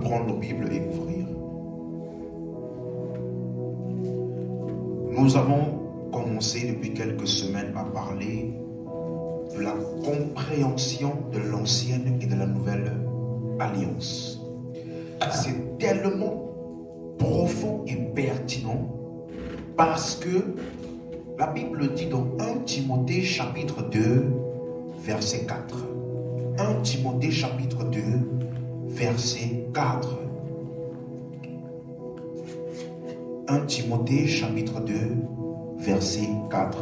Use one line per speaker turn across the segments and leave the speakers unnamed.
prendre nos Bibles et ouvrir. Nous avons commencé depuis quelques semaines à parler de la compréhension de l'ancienne et de la nouvelle alliance. C'est tellement profond et pertinent parce que la Bible dit dans 1 Timothée chapitre 2 verset 4. 1 Timothée chapitre 2 verset 4. 1 Timothée chapitre 2 verset 4.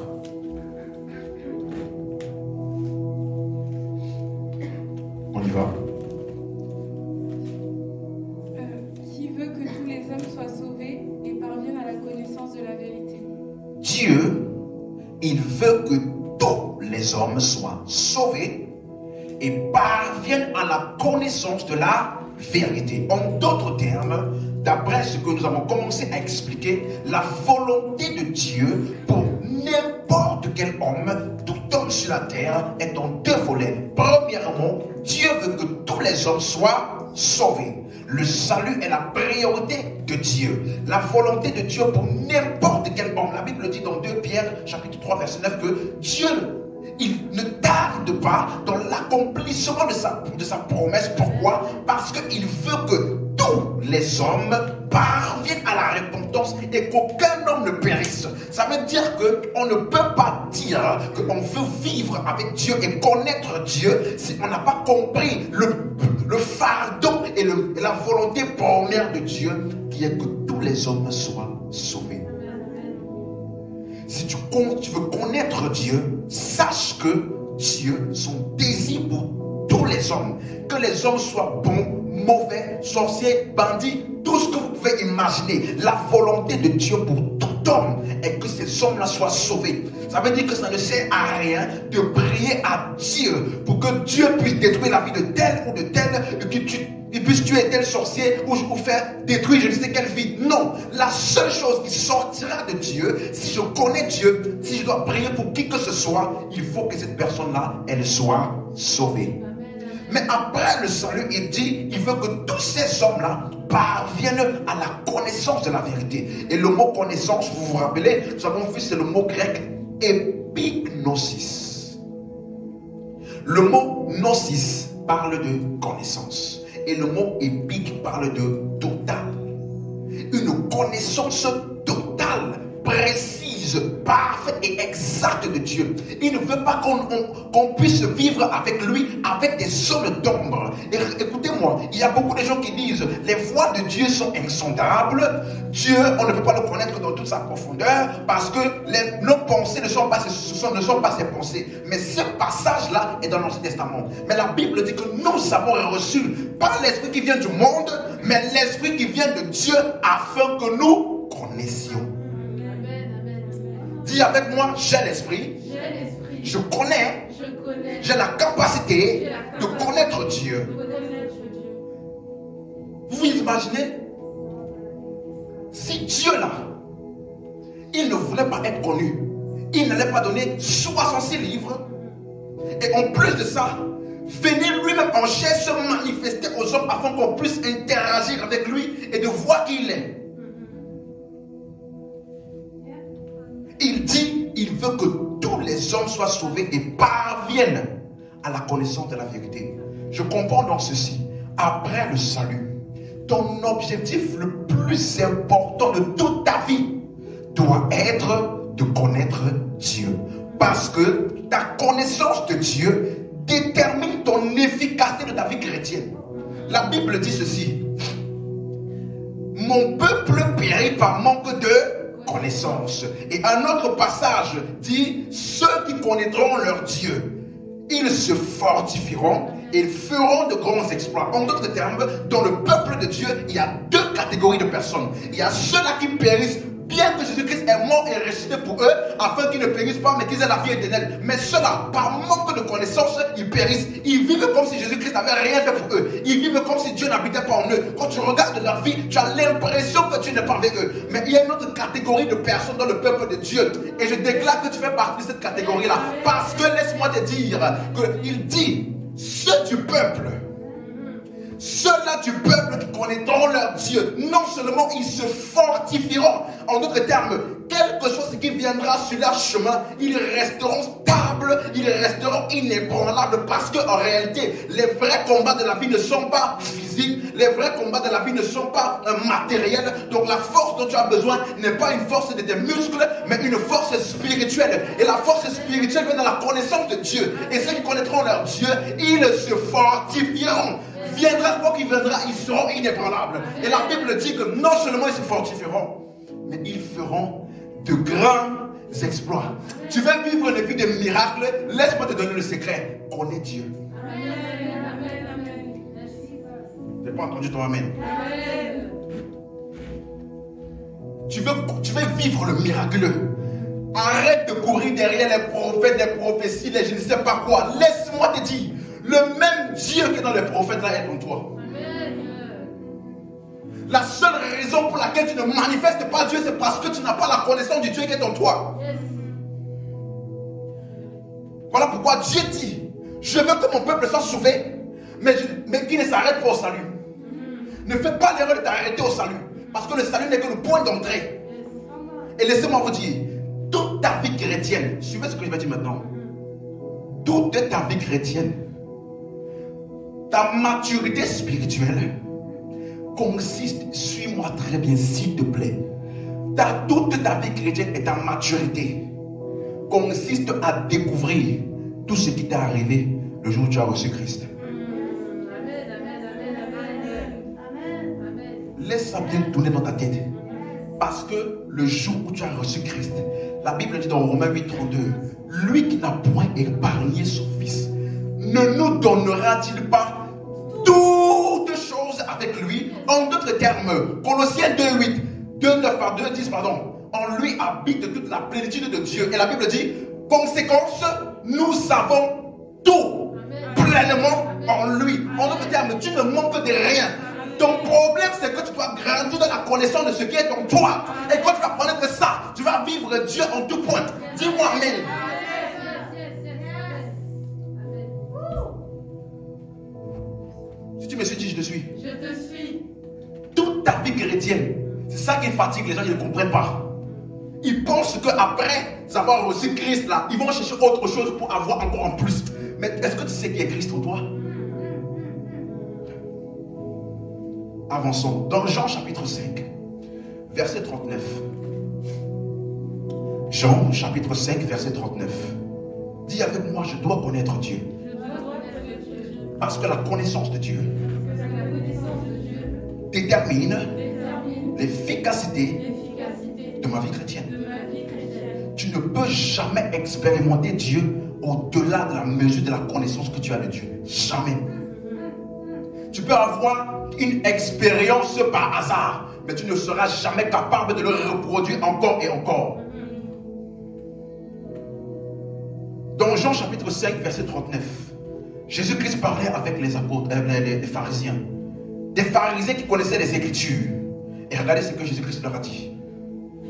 On y va.
Qui veut que tous les hommes soient sauvés et parviennent à la connaissance de la vérité.
Dieu, il veut que tous les hommes soient sauvés et parviennent à la connaissance de la vérité. En d'autres termes, d'après ce que nous avons commencé à expliquer, la volonté de Dieu pour n'importe quel homme, tout homme sur la terre, est en deux volets. Premièrement, Dieu veut que tous les hommes soient sauvés. Le salut est la priorité de Dieu. La volonté de Dieu pour n'importe quel homme. La Bible dit dans 2 Pierre, chapitre 3, verset 9, que Dieu, il ne tarde pas dans l'accomplissement de sa promesse. Pourquoi? Parce qu'il veut que tous les hommes parviennent à la repentance et qu'aucun homme ne périsse. Ça veut dire qu'on ne peut pas dire qu'on veut vivre avec Dieu et connaître Dieu si on n'a pas compris le fardeau et la volonté première de Dieu, qui est que tous les hommes soient sauvés. Si tu veux connaître Dieu, sache que Dieu, son désir pour tous les hommes, que les hommes soient bons, mauvais, sorciers, bandits, tout ce que vous pouvez imaginer, la volonté de Dieu pour tout homme est que ces hommes-là soient sauvés. Ça veut dire que ça ne sert à rien de prier à Dieu pour que Dieu puisse détruire la vie de tel ou de tel, et que il puisse tuer tel sorcier ou faire détruire je ne sais quelle vie. Non, la seule chose qui sortira de Dieu, si je connais Dieu, si je dois prier pour qui que ce soit, il faut que cette personne-là, elle soit sauvée. Mais après le salut, il dit, il veut que tous ces hommes-là parviennent à la connaissance de la vérité. Et le mot connaissance, vous vous rappelez, nous avons vu, c'est le mot grec epignosis. Le mot gnosis parle de connaissance. Et le mot épique parle de total. Une connaissance totale, précise, parfaite et exacte de Dieu. Il ne veut pas qu'on puisse vivre avec lui, avec des zones d'ombre. Écoutez-moi, il y a beaucoup de gens qui disent les voies de Dieu sont insondables. Dieu, on ne peut pas le connaître dans toute sa profondeur parce que nos pensées ne sont pas ses pensées. Mais ce passage-là est dans l'Ancien Testament. Mais la Bible dit que nous avons reçu pas l'esprit qui vient du monde, mais l'esprit qui vient de Dieu afin que nous connaissions. Dis avec moi, j'ai l'esprit. Je connais. J'ai la capacité de connaître Dieu. Vous imaginez? Si Dieu là, il ne voulait pas être connu, il n'allait pas donner 66 livres. Et en plus de ça, venir lui-même en chair se manifester aux hommes afin qu'on puisse interagir avec lui et de voir qui il est. Il dit, il veut que tous les hommes soient sauvés et parviennent à la connaissance de la vérité. Je comprends donc ceci. Après le salut, ton objectif le plus important de toute ta vie doit être de connaître Dieu. Parce que ta connaissance de Dieu détermine ton efficacité de ta vie chrétienne. La Bible dit ceci. Mon peuple périt par manque de connaissance. Et un autre passage dit, ceux qui connaîtront leur Dieu, ils se fortifieront et ils feront de grands exploits. En d'autres termes, dans le peuple de Dieu, il y a deux catégories de personnes. Il y a ceux-là qui périssent, bien que Jésus-Christ est mort et ressuscité pour eux, afin qu'ils ne périssent pas, mais qu'ils aient la vie éternelle. Mais ceux-là, par manque de connaissance, ils périssent. Ils vivent comme si Jésus-Christ n'avait rien fait pour eux. Ils vivent comme si Dieu n'habitait pas en eux. Quand tu regardes leur vie, tu as l'impression que Dieu n'est pas avec eux. Mais il y a une autre catégorie de personnes dans le peuple de Dieu. Et je déclare que tu fais partie de cette catégorie-là. Parce que laisse-moi te dire qu'il dit, ceux du peuple Ceux-là du peuple qui connaîtront leur Dieu, non seulement ils se fortifieront, en d'autres termes, quelque chose qui viendra sur leur chemin, ils resteront stables, ils resteront inébranlables, parce qu'en réalité, les vrais combats de la vie ne sont pas physiques, les vrais combats de la vie ne sont pas matériels. Donc la force dont tu as besoin n'est pas une force de tes muscles, mais une force spirituelle. Et la force spirituelle vient dans la connaissance de Dieu. Et ceux qui connaîtront leur Dieu, ils se fortifieront. Viendra quoi qu'il viendra, ils seront inébranlables. Et la Bible dit que non seulement ils se fortifieront, mais ils feront de grands exploits. Tu veux vivre une vie de miracles, laisse-moi te donner le secret. Connais Dieu. Je n'ai pas entendu ton amen. Tu veux vivre le miraculeux. Arrête de courir derrière les prophètes, les prophéties, les je ne sais pas quoi. Laisse-moi te dire, le même Dieu qui est dans les prophètes là est en toi. La seule raison pour laquelle tu ne manifestes pas Dieu, c'est parce que tu n'as pas la connaissance du Dieu qui est en toi. Voilà pourquoi Dieu dit, je veux que mon peuple soit sauvé, mais qu'il ne s'arrête pas au salut. Ne fais pas l'erreur de t'arrêter au salut, parce que le salut n'est que le point d'entrée. Et laissez-moi vous dire, toute ta vie chrétienne, suivez ce que je vais dire maintenant, toute ta vie chrétienne, ta maturité spirituelle consiste, suis-moi très bien s'il te plaît, toute ta vie chrétienne et ta maturité consiste à découvrir tout ce qui t'est arrivé le jour où tu as reçu Christ. Laisse ça bien tourner dans ta tête. Parce que le jour où tu as reçu Christ, la Bible dit dans Romains 8:32, lui qui n'a point épargné son fils, ne nous donnera-t-il pas toutes choses avec lui? En d'autres termes, Colossiens 2:10, en lui habite toute la plénitude de Dieu. Et la Bible dit, conséquence, nous savons tout pleinement en lui. En d'autres termes, tu ne manques de rien. Ton problème, c'est que tu dois grandir dans la connaissance de ce qui est en toi. Et quand tu vas connaître ça, tu vas vivre Dieu en tout point. Dis-moi amen. Si tu me suis dit, je te suis.
Je te suis.
Toute ta vie chrétienne, c'est ça qui fatigue les gens, ils ne comprennent pas. Ils pensent qu'après avoir reçu Christ, là, ils vont chercher autre chose pour avoir encore en plus. Mais est-ce que tu sais qui est Christ en toi? Avançons. Dans Jean chapitre 5, verset 39. Jean chapitre 5, verset 39. Dis avec moi, je dois connaître Dieu. Parce que la connaissance de Dieu détermine l'efficacité de ma vie chrétienne. Tu ne peux jamais expérimenter Dieu au-delà de la mesure de la connaissance que tu as de Dieu. Jamais. Tu peux avoir une expérience par hasard, mais tu ne seras jamais capable de le reproduire encore et encore. Dans Jean chapitre 5, verset 39, Jésus-Christ parlait avec les apôtres, les pharisiens. Des pharisiens qui connaissaient les Écritures. Et regardez ce que Jésus-Christ leur a dit.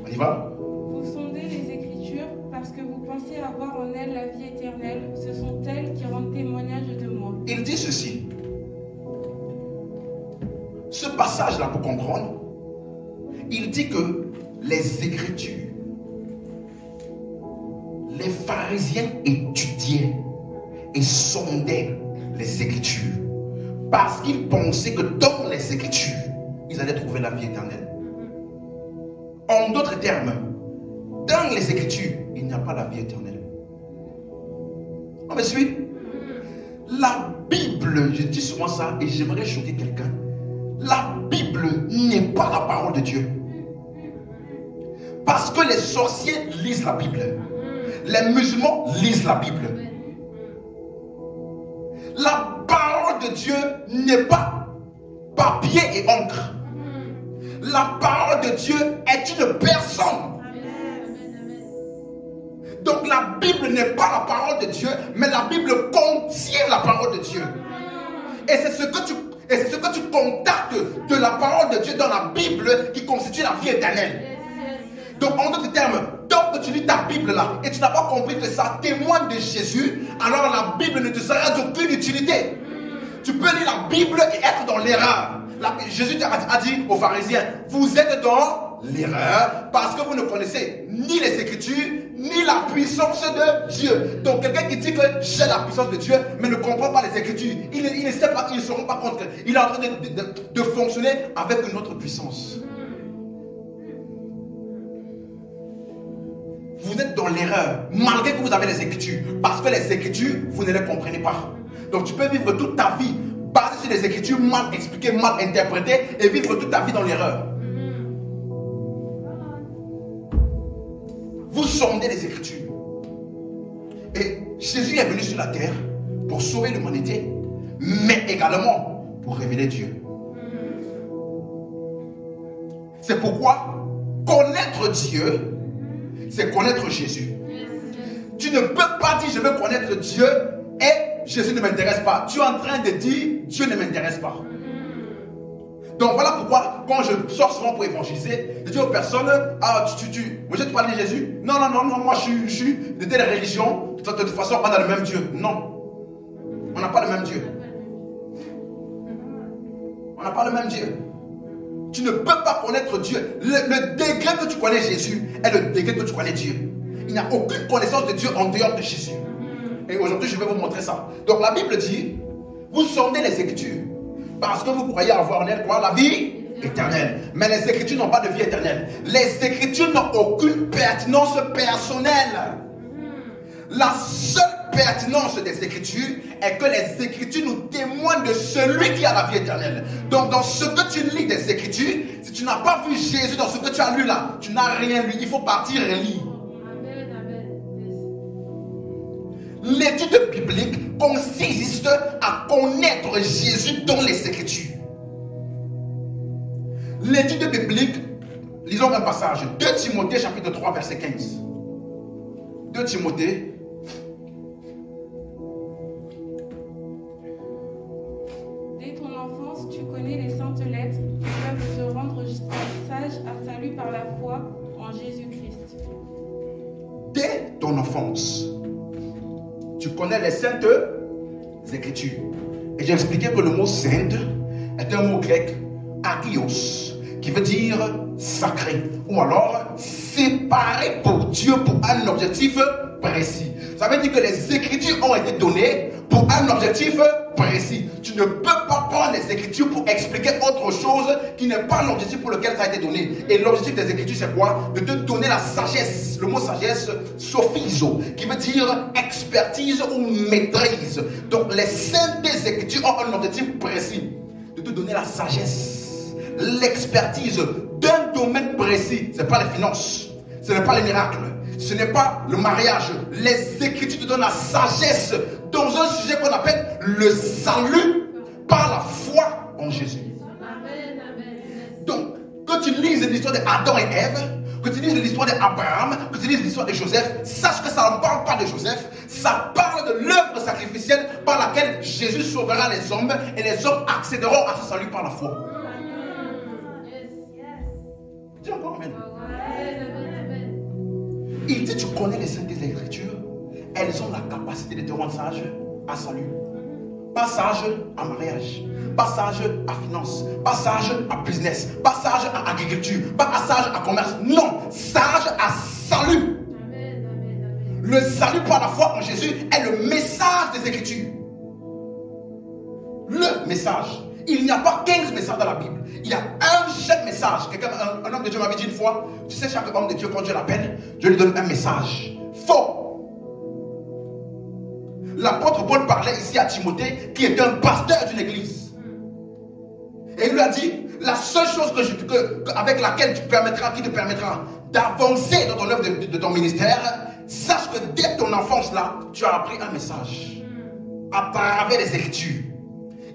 On y va?
Vous sondez les Écritures parce que vous pensez avoir en elles la vie éternelle. Ce sont elles qui rendent témoignage de moi.
Il dit ceci. Ce passage-là, pour comprendre, il dit que les Écritures, les pharisiens étudiaient et sondaient les Écritures parce qu'ils pensaient que dans les Écritures, ils allaient trouver la vie éternelle. En d'autres termes, dans les Écritures, il n'y a pas la vie éternelle. On me suit? La Bible, je dis souvent ça et j'aimerais choquer quelqu'un. La Bible n'est pas la parole de Dieu. Parce que les sorciers lisent la Bible. Les musulmans lisent la Bible. La parole de Dieu n'est pas papier et encre. La parole de Dieu est une personne. Donc la Bible n'est pas la parole de Dieu, mais la Bible contient la parole de Dieu. Et c'est ce que tu contactes de la parole de Dieu dans la Bible qui constitue la vie éternelle. Donc en d'autres termes, tant que tu lis ta Bible là et tu n'as pas compris que ça témoigne de Jésus, alors la Bible ne te sera d'aucune utilité. Tu peux lire la Bible et être dans l'erreur. Jésus a dit aux pharisiens, vous êtes dans l'erreur parce que vous ne connaissez ni les Écritures, ni la puissance de Dieu. Donc quelqu'un qui dit que j'ai la puissance de Dieu, mais ne comprend pas les Écritures, il ne sait pas, il ne se rend pas compte qu'il est en train de fonctionner avec une autre puissance. Vous êtes dans l'erreur, malgré que vous avez les Écritures, parce que les Écritures, vous ne les comprenez pas. Donc tu peux vivre toute ta vie basée sur les Écritures mal expliquées, mal interprétées, et vivre toute ta vie dans l'erreur. Vous sondez les Écritures. Et Jésus est venu sur la terre pour sauver l'humanité, mais également pour révéler Dieu. C'est pourquoi connaître Dieu, c'est connaître Jésus. Tu ne peux pas dire je veux connaître Dieu et Jésus ne m'intéresse pas. Tu es en train de dire Dieu ne m'intéresse pas. Donc voilà pourquoi quand je sors souvent pour évangéliser, je dis aux personnes, moi je te parle de Jésus. Non, moi je suis de telle religion, de toute façon on a le même Dieu. Non, on n'a pas le même Dieu. On n'a pas le même Dieu. Tu ne peux pas connaître Dieu. Le degré que tu connais Jésus est le degré que tu connais Dieu. Il n'y a aucune connaissance de Dieu en dehors de Jésus. Et aujourd'hui, je vais vous montrer ça. Donc la Bible dit, vous sondez les Écritures parce que vous croyez avoir en elle quoi? La vie éternelle. Mais les Écritures n'ont pas de vie éternelle. Les Écritures n'ont aucune pertinence personnelle. La seule pertinence des Écritures est que les Écritures nous témoignent de celui qui a la vie éternelle. Donc dans ce que tu lis des Écritures, si tu n'as pas vu Jésus dans ce que tu as lu là, tu n'as rien lu. Il faut partir et lire. L'étude biblique consiste à connaître Jésus dans les Écritures. L'étude biblique, lisons un passage, 2 Timothée chapitre 3 verset 15. 2 Timothée.
Dès ton enfance, tu connais les saintes lettres qui peuvent te rendre sage à salut par la foi en Jésus-Christ.
Dès ton enfance, tu connais les saintes Écritures. Et j'ai expliqué que le mot sainte est un mot grec, agios, qui veut dire sacré, ou alors séparé pour Dieu pour un objectif précis. Ça veut dire que les Écritures ont été données pour un objectif précis. Tu ne peux pas prendre les Écritures pour expliquer autre chose qui n'est pas l'objectif pour lequel ça a été donné. Et l'objectif des Écritures, c'est quoi? De te donner la sagesse. Le mot sagesse, sophizo, qui veut dire expertise ou maîtrise. Donc les saintes Écritures ont un objectif précis. De te donner la sagesse, l'expertise d'un domaine précis. Ce n'est pas les finances, ce n'est pas les miracles, ce n'est pas le mariage. Les Écritures te donnent la sagesse dans un sujet qu'on appelle le salut par la foi en Jésus. Donc, quand tu lises l'histoire d'Adam et Ève, que tu lises l'histoire d'Abraham, que tu lises l'histoire de Joseph, sache que ça ne parle pas de Joseph, ça parle de l'œuvre sacrificielle par laquelle Jésus sauvera les hommes et les hommes accéderont à ce salut par la foi. Dis encore amen. Il dit, tu connais les saintes Écritures, elles ont la capacité de te rendre sage à salut. Pas sage à mariage, pas sage à finance, pas sage à business, pas sage à agriculture, pas sage à commerce. Non, sage à salut. Le salut par la foi en Jésus est le message des Écritures. Le message. Il n'y a pas 15 messages dans la Bible. Il y a un seul message. Un homme de Dieu m'avait dit une fois, tu sais, chaque homme de Dieu, quand Dieu l'appelle, Dieu lui donne un message. Faux. L'apôtre Paul parlait ici à Timothée, qui est un pasteur d'une église. Et il lui a dit, la seule chose avec laquelle qui te permettra d'avancer dans ton œuvre de ton ministère, sache que dès ton enfance là, tu as appris un message à travers les Écritures.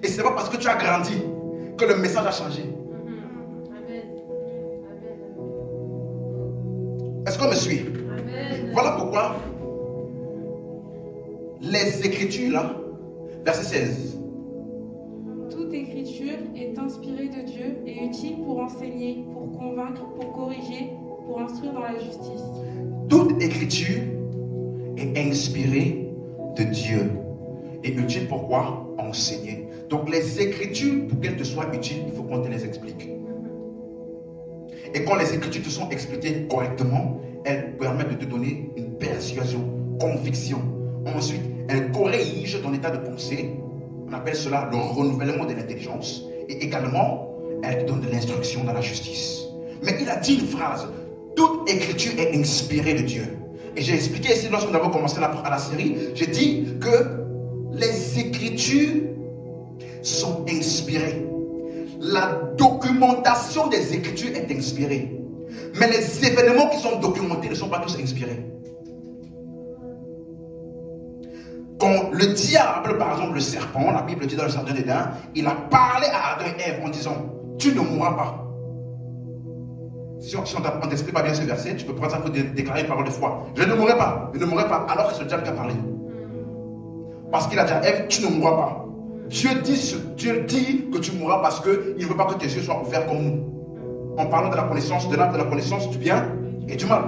Et ce n'est pas parce que tu as grandi que le message a changé. Est-ce qu'on me suit? Voilà pourquoi les Écritures là, verset 16.
Toute écriture est inspirée de Dieu et utile pour enseigner, pour convaincre, pour corriger, pour instruire dans la justice. Toute écriture est inspirée de Dieu
Et utile pourquoi? Enseigner. Donc les Écritures, pour qu'elles te soient utiles, il faut qu'on te les explique. Et quand les Écritures te sont expliquées correctement, elles permettent de te donner une persuasion, conviction. Ensuite, elles corrigent ton état de pensée. On appelle cela le renouvellement de l'intelligence. Et également, elles te donnent de l'instruction dans la justice. Mais il a dit une phrase: toute Écriture est inspirée de Dieu. Et j'ai expliqué ici, lorsque nous avons commencé la série, j'ai dit que les Écritures sont inspirées. La documentation des Écritures est inspirée. Mais les événements qui sont documentés ne sont pas tous inspirés. Quand le diable, par exemple le serpent, la Bible dit dans le jardin d'Éden, il a parlé à Adam et Ève en disant: tu ne mourras pas. Si on ne t'explique pas bien ce verset, tu peux prendre ça pour déclarer une parole de foi. Je ne mourrai pas, je ne mourrai pas, alors que c'est le diable qui a parlé. Parce qu'il a dit à Ève: tu ne mourras pas. Dieu dit que tu mourras parce qu'il ne veut pas que tes yeux soient ouverts comme nous. En parlant de la connaissance de l'âme, de la connaissance du bien et du mal.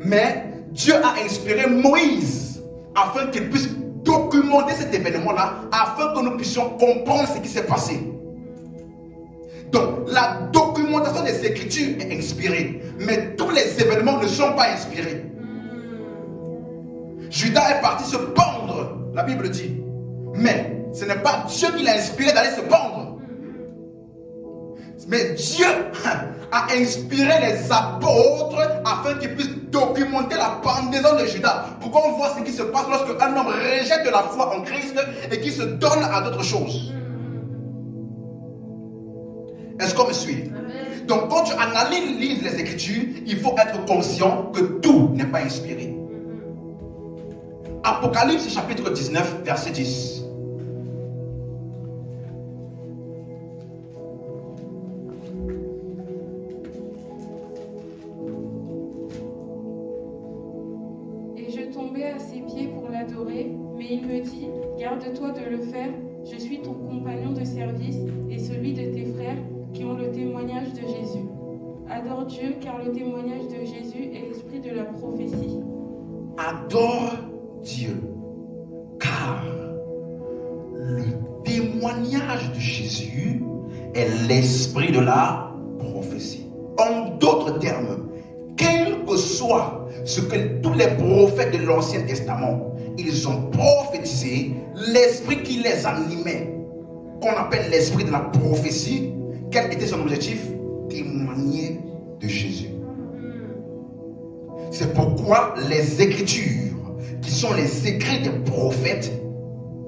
Mais Dieu a inspiré Moïse afin qu'il puisse documenter cet événement-là, afin que nous puissions comprendre ce qui s'est passé. Donc, la documentation des Écritures est inspirée, mais tous les événements ne sont pas inspirés. Judas est parti se pendre, la Bible dit. Mais ce n'est pas Dieu qui l'a inspiré d'aller se pendre. Mais Dieu a inspiré les apôtres afin qu'ils puissent documenter la pendaison de Judas. Pour qu'on voit ce qui se passe lorsque un homme rejette la foi en Christ et qui se donne à d'autres choses. Est-ce qu'on me suit? Amen. Donc quand tu analyses les Écritures, il faut être conscient que tout n'est pas inspiré. Apocalypse chapitre 19, verset 10.
Et je tombais à ses pieds pour l'adorer, mais il me dit: garde-toi de le faire, je suis ton compagnon de service et celui de tes frères qui ont le témoignage de Jésus. Adore Dieu, car le témoignage de Jésus est l'esprit de la prophétie.
Adore Dieu, car le témoignage de Jésus est l'esprit de la prophétie. En d'autres termes, quel que soit ce que tous les prophètes de l'Ancien Testament, ils ont prophétisé, l'esprit qui les animait, qu'on appelle l'esprit de la prophétie, quel était son objectif? Témoigner de Jésus. C'est pourquoi les Écritures, qui sont les écrits des prophètes,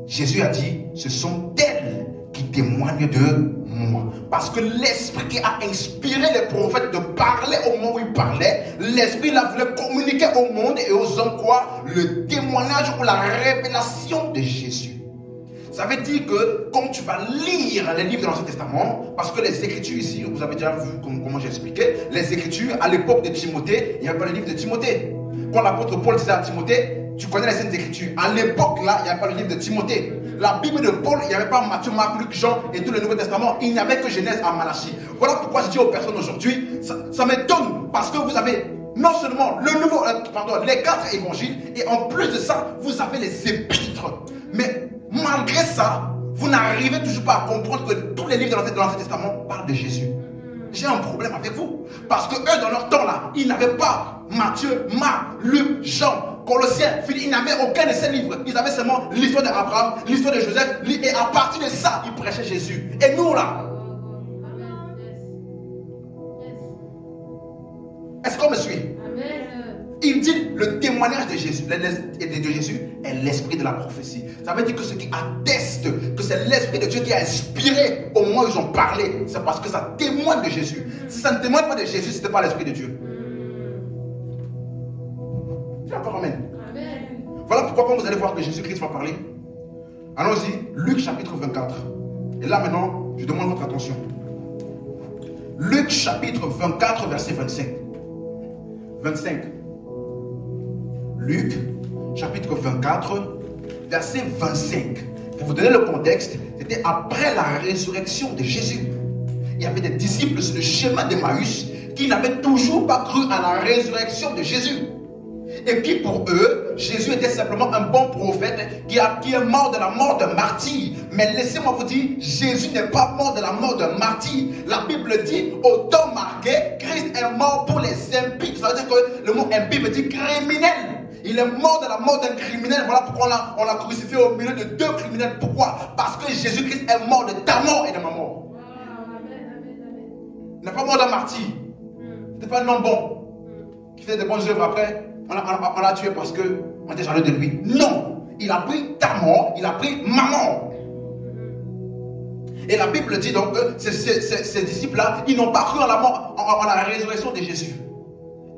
Jésus a dit, ce sont elles qui témoignent de moi. Parce que l'esprit qui a inspiré les prophètes de parler au moment où ils parlaient, l'esprit là voulait communiquer au monde et aux hommes quoi? Le témoignage ou la révélation de Jésus. Ça veut dire que quand tu vas lire les livres de l'Ancien Testament, parce que les Écritures ici, vous avez déjà vu comment j'ai expliqué, les Écritures, à l'époque de Timothée, il n'y avait pas le livre de Timothée. Quand l'apôtre Paul disait à Timothée, tu connais les Saintes Écritures. À l'époque là, il n'y avait pas le livre de Timothée. La Bible de Paul, il n'y avait pas Matthieu, Marc, Luc, Jean et tout le Nouveau Testament. Il n'y avait que Genèse à Malachie. Voilà pourquoi je dis aux personnes aujourd'hui, ça m'étonne, parce que vous avez non seulement les 4 évangiles, et en plus de ça, vous avez les épîtres. Mais malgré ça, vous n'arrivez toujours pas à comprendre que tous les livres de l'Ancien Testament parlent de Jésus. J'ai un problème avec vous. Parce que eux, dans leur temps là, ils n'avaient pas Matthieu, Marc, Luc, Jean, Colossiens, Philippe. Ils n'avaient aucun de ces livres. Ils avaient seulement l'histoire d'Abraham, l'histoire de Joseph. Et à partir de ça, ils prêchaient Jésus. Et nous là, est-ce qu'on me suit? Il dit le témoignage de Jésus, est l'esprit de la prophétie. Ça veut dire que ce qui atteste que c'est l'esprit de Dieu qui a inspiré au moment où ils ont parlé, c'est parce que ça témoigne de Jésus. Si ça ne témoigne pas de Jésus, ce n'était pas l'esprit de Dieu. Tu encore amen. Voilà pourquoi quand vous allez voir que Jésus-Christ va parler, allons-y, Luc chapitre 24. Et là maintenant, je demande votre attention. Luc chapitre 24, verset 25. 25. Luc, chapitre 24, verset 25. Pour vous donner le contexte, c'était après la résurrection de Jésus. Il y avait des disciples sur le chemin d'Emmaüs qui n'avaient toujours pas cru à la résurrection de Jésus. Et puis pour eux, Jésus était simplement un bon prophète qui qui est mort de la mort de martyr. Mais laissez-moi vous dire, Jésus n'est pas mort de la mort de martyr. La Bible dit, au temps marqué, Christ est mort pour les impies. Ça veut dire que le mot impie veut dire criminel. Il est mort de la mort d'un criminel. Voilà pourquoi on l'a crucifié au milieu de deux criminels. Pourquoi? Parce que Jésus-Christ est mort de ta mort et de ma mort. Il n'est pas mort d'un martyr. Ce n'était pas un homme bon qui fait des bonnes œuvres après. On l'a tué parce qu'on était jaloux de lui. Non, il a pris ta mort, il a pris ma mort. Et la Bible dit donc que ces disciples-là, ils n'ont pas cru en la mort, en la résurrection de Jésus.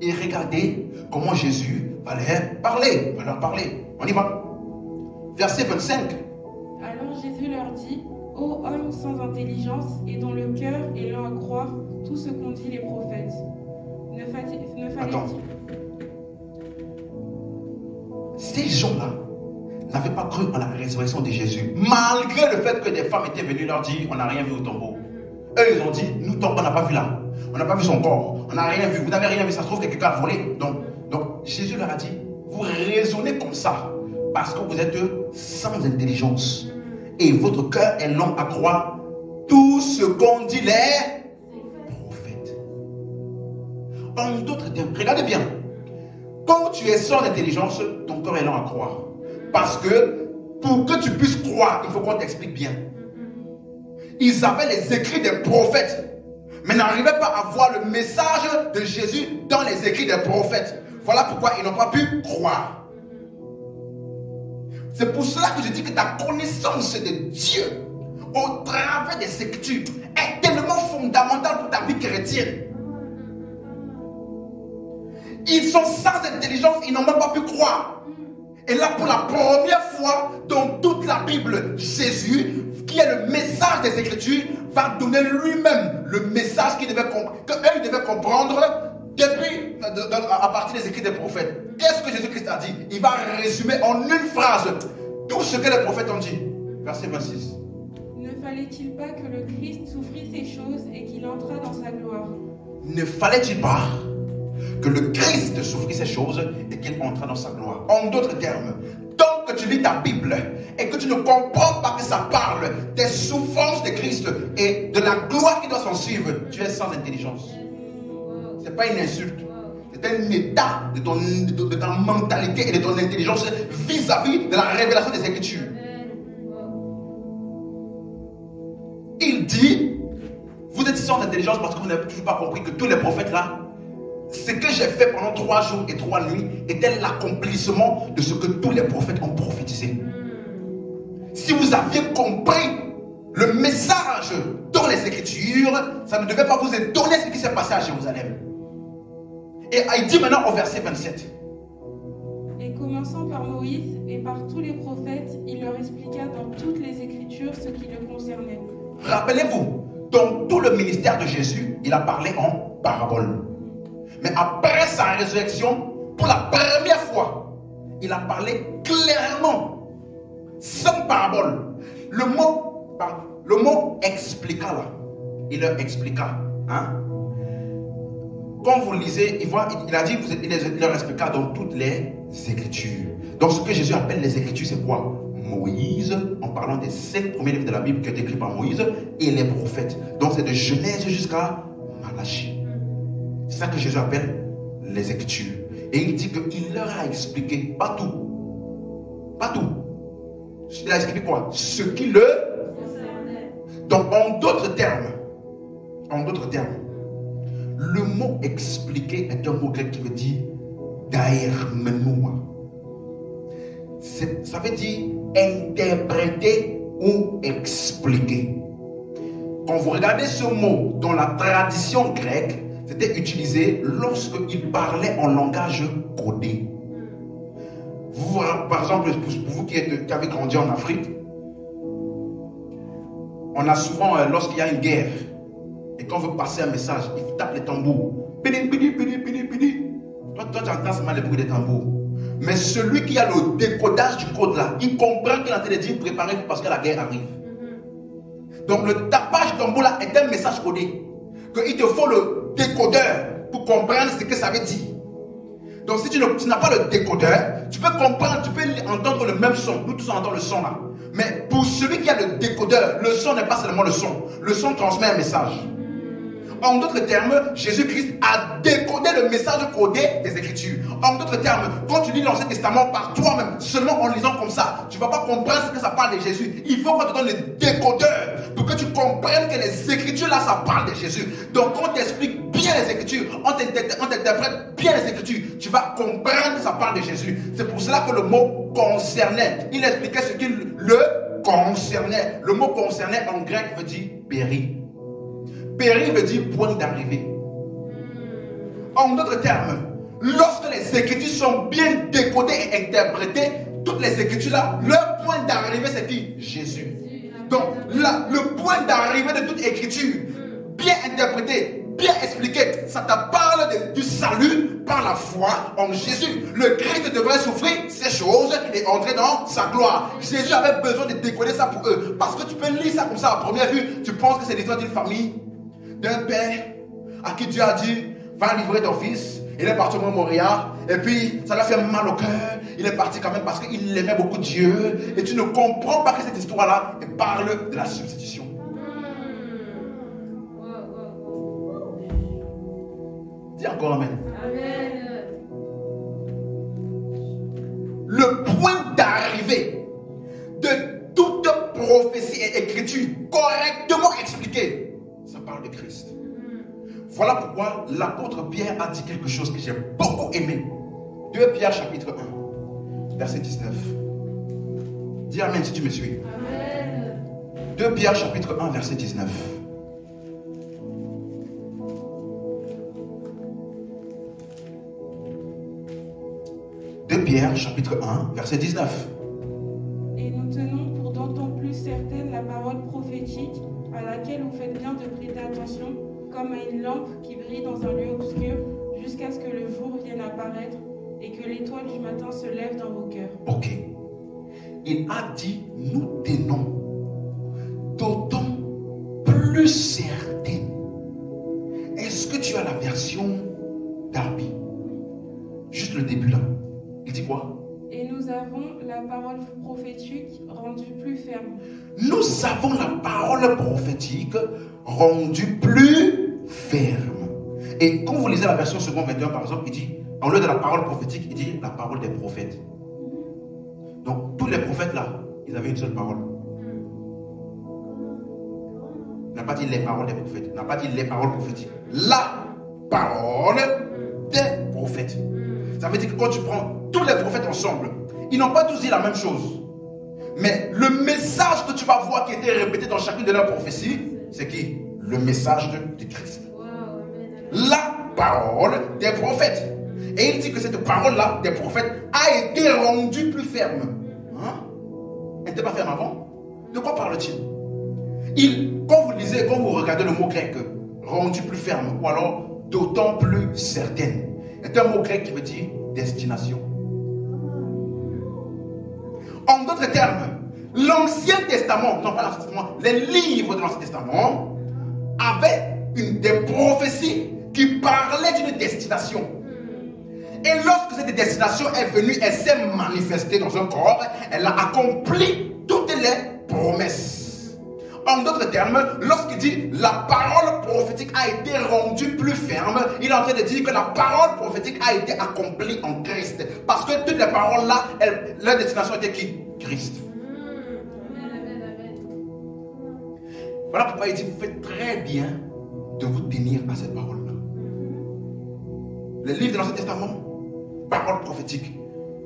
Et regardez comment Jésus va leur parler. On y va. Verset 25.
Alors Jésus leur dit, ô homme sans intelligence et dont le cœur est lent à croire tout ce qu'ont dit les prophètes. Ne fallait-il...
Ces gens-là n'avaient pas cru en la résurrection de Jésus, malgré le fait que des femmes étaient venues leur dire, on n'a rien vu au tombeau. Eux, ils ont dit, nous, on n'a pas vu là. On n'a pas vu son corps. On n'a rien vu. Vous n'avez rien vu. Ça se trouve que quelqu'un a volé. Donc, Jésus leur a dit, vous raisonnez comme ça parce que vous êtes sans intelligence. Et votre cœur est lent à croire tout ce qu'ont dit les prophètes. En d'autres termes, regardez bien. Quand tu es sans intelligence, ton cœur est lent à croire. Parce que pour que tu puisses croire, il faut qu'on t'explique bien. Ils avaient les écrits des prophètes, mais n'arrivaient pas à voir le message de Jésus dans les écrits des prophètes. Voilà pourquoi ils n'ont pas pu croire. C'est pour cela que je dis que ta connaissance de Dieu au travers des Écritures est tellement fondamentale pour ta vie chrétienne. Ils sont sans intelligence, ils n'ont même pas pu croire. Et là, pour la première fois dans toute la Bible, Jésus, qui est le message des Écritures, va donner lui-même le message qu'eux devaient comprendre depuis, à partir des écrits des prophètes. Qu'est-ce que Jésus-Christ a dit? Il va résumer en une phrase tout ce que les prophètes ont dit. Verset 26.
Ne fallait-il pas que le Christ souffrit ces choses et qu'il entrât dans sa gloire?
Ne fallait-il pas que le Christ souffrit ces choses et qu'il entra dans sa gloire? En d'autres termes, tant que tu lis ta Bible et que tu ne comprends pas que ça parle des souffrances de Christ et de la gloire qui doit s'en suivre, tu es sans intelligence. Ce n'est pas une insulte. C'est un état de ta mentalité et de ton intelligence vis-à-vis de la révélation des Écritures. Il dit, vous êtes sans intelligence parce que vous n'avez toujours pas compris que tous les prophètes là, ce que j'ai fait pendant 3 jours et 3 nuits était l'accomplissement de ce que tous les prophètes ont prophétisé. Si vous aviez compris le message dans les Écritures, ça ne devait pas vous étonner ce qui s'est passé à Jérusalem. Et il dit maintenant au verset 27.
Et commençant par Moïse et par tous les prophètes, il leur expliqua dans toutes les Écritures ce qui le concernait.
Rappelez-vous, dans tout le ministère de Jésus, il a parlé en parabole. Mais après sa résurrection, pour la première fois, il a parlé clairement, sans parabole. Le mot expliqua là. Il leur expliqua. Hein? Quand vous lisez, il a dit, il leur expliqua dans toutes les Écritures. Donc ce que Jésus appelle les Écritures, c'est quoi? Moïse, en parlant des 5 premiers livres de la Bible qui ont été écrits par Moïse, et les prophètes. Donc c'est de Genèse jusqu'à Malachie. C'est ça que Jésus appelle les Écritures. Et il dit qu'il leur a expliqué, pas tout. Pas tout. Il a expliqué quoi? Ce qui le concernait. Donc en d'autres termes, le mot expliquer est un mot grec qui veut dire daermenoua. Ça veut dire interpréter ou expliquer. Quand vous regardez ce mot dans la tradition grecque, c'était utilisé lorsqu'il parlait en langage codé. Par exemple, pour vous qui avez grandi en Afrique, on a souvent, lorsqu'il y a une guerre, et quand on veut passer un message, il tape les tambours. Pidi, pidi, pidi, pidi, pidi. Toi, tu entends seulement les bruits des tambours. Mais celui qui a le décodage du code là, il comprend qu'il est en train de dire préparez-vous parce que la guerre arrive. Donc le tapage du tambour là est un message codé. Qu'il te faut le décodeur pour comprendre ce que ça veut dire. Donc si tu n'as pas le décodeur, tu peux comprendre, tu peux entendre le même son. Nous tous on entend le son là. Mais pour celui qui a le décodeur, le son n'est pas seulement le son. Le son transmet un message. En d'autres termes, Jésus-Christ a décodé le message codé des Écritures. En d'autres termes, quand tu lis l'Ancien Testament par toi-même, seulement en lisant comme ça, tu ne vas pas comprendre ce que ça parle de Jésus. Il faut qu'on te donne le décodeur pour que tu comprennes que les Écritures là, ça parle de Jésus. Donc on t'explique bien les Écritures, on t'interprète bien les Écritures, tu vas comprendre que ça parle de Jésus. C'est pour cela que le mot concernait, il expliquait ce qui le concernait. Le mot concernait en grec veut dire péri. Péri veut dire point d'arrivée. En d'autres termes, lorsque les Écritures sont bien décodées et interprétées, toutes les Écritures là, leur point d'arrivée c'est qui? Jésus. Donc là, le point d'arrivée de toute Écriture, bien interprété, bien expliqué, ça te parle du salut par la foi en Jésus. Le Christ devrait souffrir ces choses et entrer dans sa gloire. Jésus avait besoin de décoder ça pour eux. Parce que tu peux lire ça comme ça à première vue, tu penses que c'est l'histoire d'une famille, d'un père à qui Dieu a dit va livrer ton fils. Il est parti au Montréal et puis ça lui a fait mal au cœur. Il est parti quand même parce qu'il aimait beaucoup Dieu. Et tu ne comprends pas que cette histoire-là parle de la substitution. Dis encore amen.
Amen.
Le point d'arrivée de toute prophétie et écriture correctement expliquée, ça parle de Christ. Voilà pourquoi l'apôtre Pierre a dit quelque chose que j'ai beaucoup aimé. 2 Pierre chapitre 1, verset 19. Dis amen si tu me suis.
Amen.
2 Pierre chapitre 1, verset 19. De Pierre, chapitre 1, verset 19.
Et nous tenons pour d'autant plus certaine la parole prophétique à laquelle vous faites bien de prêter attention, comme à une lampe qui brille dans un lieu obscur, jusqu'à ce que le jour vienne apparaître et que l'étoile du matin se lève dans vos cœurs.
Ok. Il a dit, nous tenons d'autant plus certaine. Est-ce que tu as la version Darby? Juste le début là. Il dit quoi?
Et nous avons la parole prophétique rendue plus ferme.
Nous avons la parole prophétique rendue plus ferme. Et quand vous lisez la version seconde 21 par exemple, il dit, en lieu de la parole prophétique, il dit la parole des prophètes. Donc tous les prophètes là, ils avaient une seule parole. Il n'a pas dit les paroles des prophètes. Il n'a pas dit les paroles prophétiques. La parole des prophètes. Ça veut dire que quand tu prends tous les prophètes ensemble, ils n'ont pas tous dit la même chose. Mais le message que tu vas voir qui était répété dans chacune de leurs prophéties, c'est qui? Le message de Christ.
Wow, amen.
La parole des prophètes. Et il dit que cette parole-là des prophètes a été rendue plus ferme. Hein? Elle n'était pas ferme avant. De quoi parle-t-il? Quand vous lisez, quand vous regardez le mot grec, rendu plus ferme, ou alors d'autant plus certaine, c'est un mot grec qui veut dire destination. En d'autres termes, l'Ancien Testament, non pas l'Ancien Testament, les livres de l'Ancien Testament avaient des prophéties qui parlaient d'une destination. Et lorsque cette destination est venue, elle s'est manifestée dans un corps, elle a accompli toutes les promesses. En d'autres termes, lorsqu'il dit la parole prophétique a été rendue plus ferme, il est en train de dire que la parole prophétique a été accomplie en Christ. Parce que toutes les paroles là, leur destination était qui? Christ. Voilà pourquoi il dit, vous faites très bien de vous tenir à cette parole-là. Les livres de l'Ancien Testament, parole prophétique.